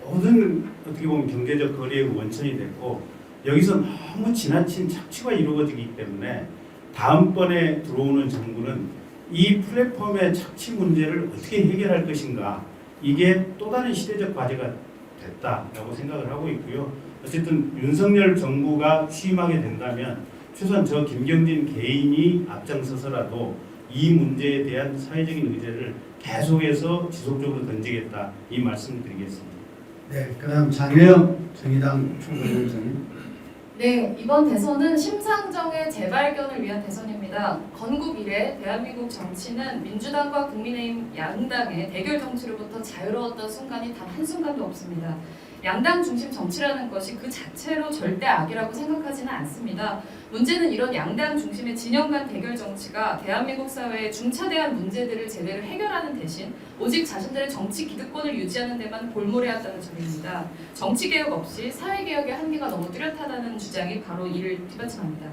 모든 어떻게 보면 경제적 거래의 원천이 됐고 여기서 너무 지나친 착취가 이루어지기 때문에 다음번에 들어오는 정부는 이 플랫폼의 착취 문제를 어떻게 해결할 것인가 이게 또 다른 시대적 과제가 됐다라고 생각을 하고 있고요. 어쨌든 윤석열 정부가 취임하게 된다면 최소한 저 김경진 개인이 앞장서서라도 이 문제에 대한 사회적인 의제를 계속해서 지속적으로 던지겠다 이 말씀을 드리겠습니다. 네, 그다음 장혜영 정의당 총괄위원장님. 네, 이번 대선은 심상정의 재발견을 위한 대선입니다. 건국 이래 대한민국 정치는 민주당과 국민의힘 양당의 대결 정치로부터 자유로웠던 순간이 단 한순간도 없습니다. 양당 중심 정치라는 것이 그 자체로 절대 악이라고 생각하지는 않습니다. 문제는 이런 양당 중심의 진영 간 대결 정치가 대한민국 사회의 중차대한 문제들을 제대로 해결하는 대신 오직 자신들의 정치 기득권을 유지하는 데만 골몰해왔다는 점입니다. 정치개혁 없이 사회개혁의 한계가 너무 뚜렷하다는 주장이 바로 이를 뒷받침합니다.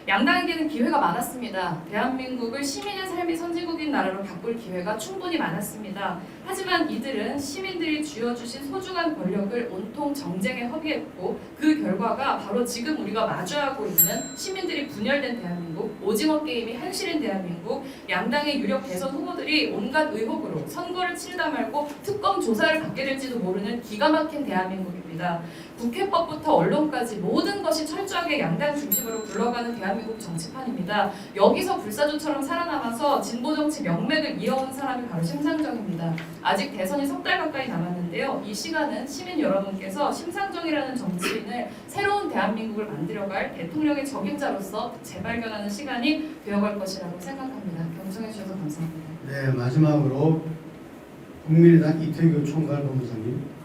양당에게는 기회가 많았습니다. 대한민국을 시민의 삶의 선진국인 나라로 바꿀 기회가 충분히 많았습니다. 하지만 이들은 시민들이 쥐어주신 소중한 권력을 온통 정쟁에 허비했고 그 결과가 바로 지금 우리가 마주하고 있는 시민들이 분열된 대한민국, 오징어 게임이 현실인 대한민국, 양당의 유력 대선 후보들이 온갖 의혹으로 선거를 치르다 말고 특검 조사를 받게 될지도 모르는 기가 막힌 대한민국입니다. 국회법부터 언론까지 모든 것이 철저하게 양당 중심으로 굴러가는 대한민국 정치판입니다. 여기서 불사조처럼 살아남아서 진보 정치 명맥을 이어온 사람이 바로 심상정입니다. 아직 대선이 석 달 가까이 남았는데요. 이 시간은 시민 여러분께서 심상정이라는 정치인을 새로운 대한민국을 만들어갈 대통령의 적임자로서 재발견하는 시간이 되어갈 것이라고 생각합니다. 경청해 주셔서 감사합니다. 네, 마지막으로 국민의당 이태규 총괄 본부장님.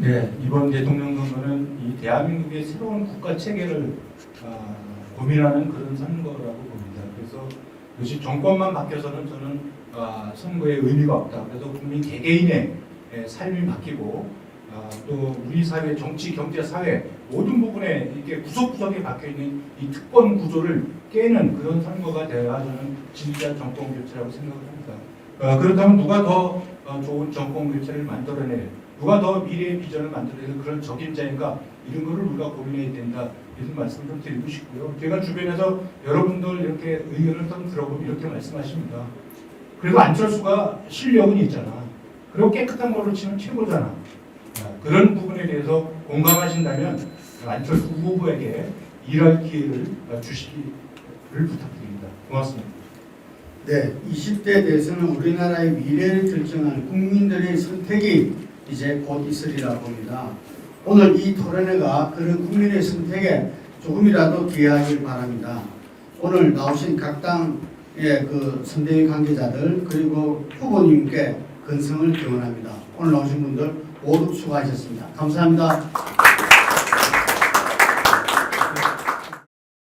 네, 이번 대통령 선거는 이 대한민국의 새로운 국가 체계를 고민하는 그런 선거라고 봅니다. 그래서 역시 정권만 바뀌어서는 저는 선거에 의미가 없다. 그래서 국민 개개인의 삶이 바뀌고 또 우리 사회, 정치, 경제, 사회 모든 부분에 이렇게 구석구석에 박혀 있는 이 특권 구조를 깨는 그런 선거가 되어야 저는 진짜 정권 교체라고 생각을 합니다. 그렇다면 누가 더 좋은 정권 교체를 만들어낼, 누가 더 미래의 비전을 만들어내는 그런 적임자인가, 이런 거를 우리가 고민해야 된다, 이런 말씀을 좀 드리고 싶고요. 제가 주변에서 여러분들 이렇게 의견을 좀 들어보면 이렇게 말씀하십니다. 그래도 안철수가 실력은 있잖아. 그리고 깨끗한 걸로 치면 최고잖아. 그런 부분에 대해서 공감하신다면 안철수 후보에게 일할 기회를 주시기를 부탁드립니다. 고맙습니다. 네, 20대 대선은 우리나라의 미래를 결정할 국민들의 선택이 이제 곧 있으리라 봅니다. 오늘 이 토론회가 그런 국민의 선택에 조금이라도 기여하길 바랍니다. 오늘 나오신 각 당의 그 선대위 관계자들 그리고 후보님께 건성을 기원합니다. 오늘 나오신 분들 모두 수고하셨습니다. 감사합니다.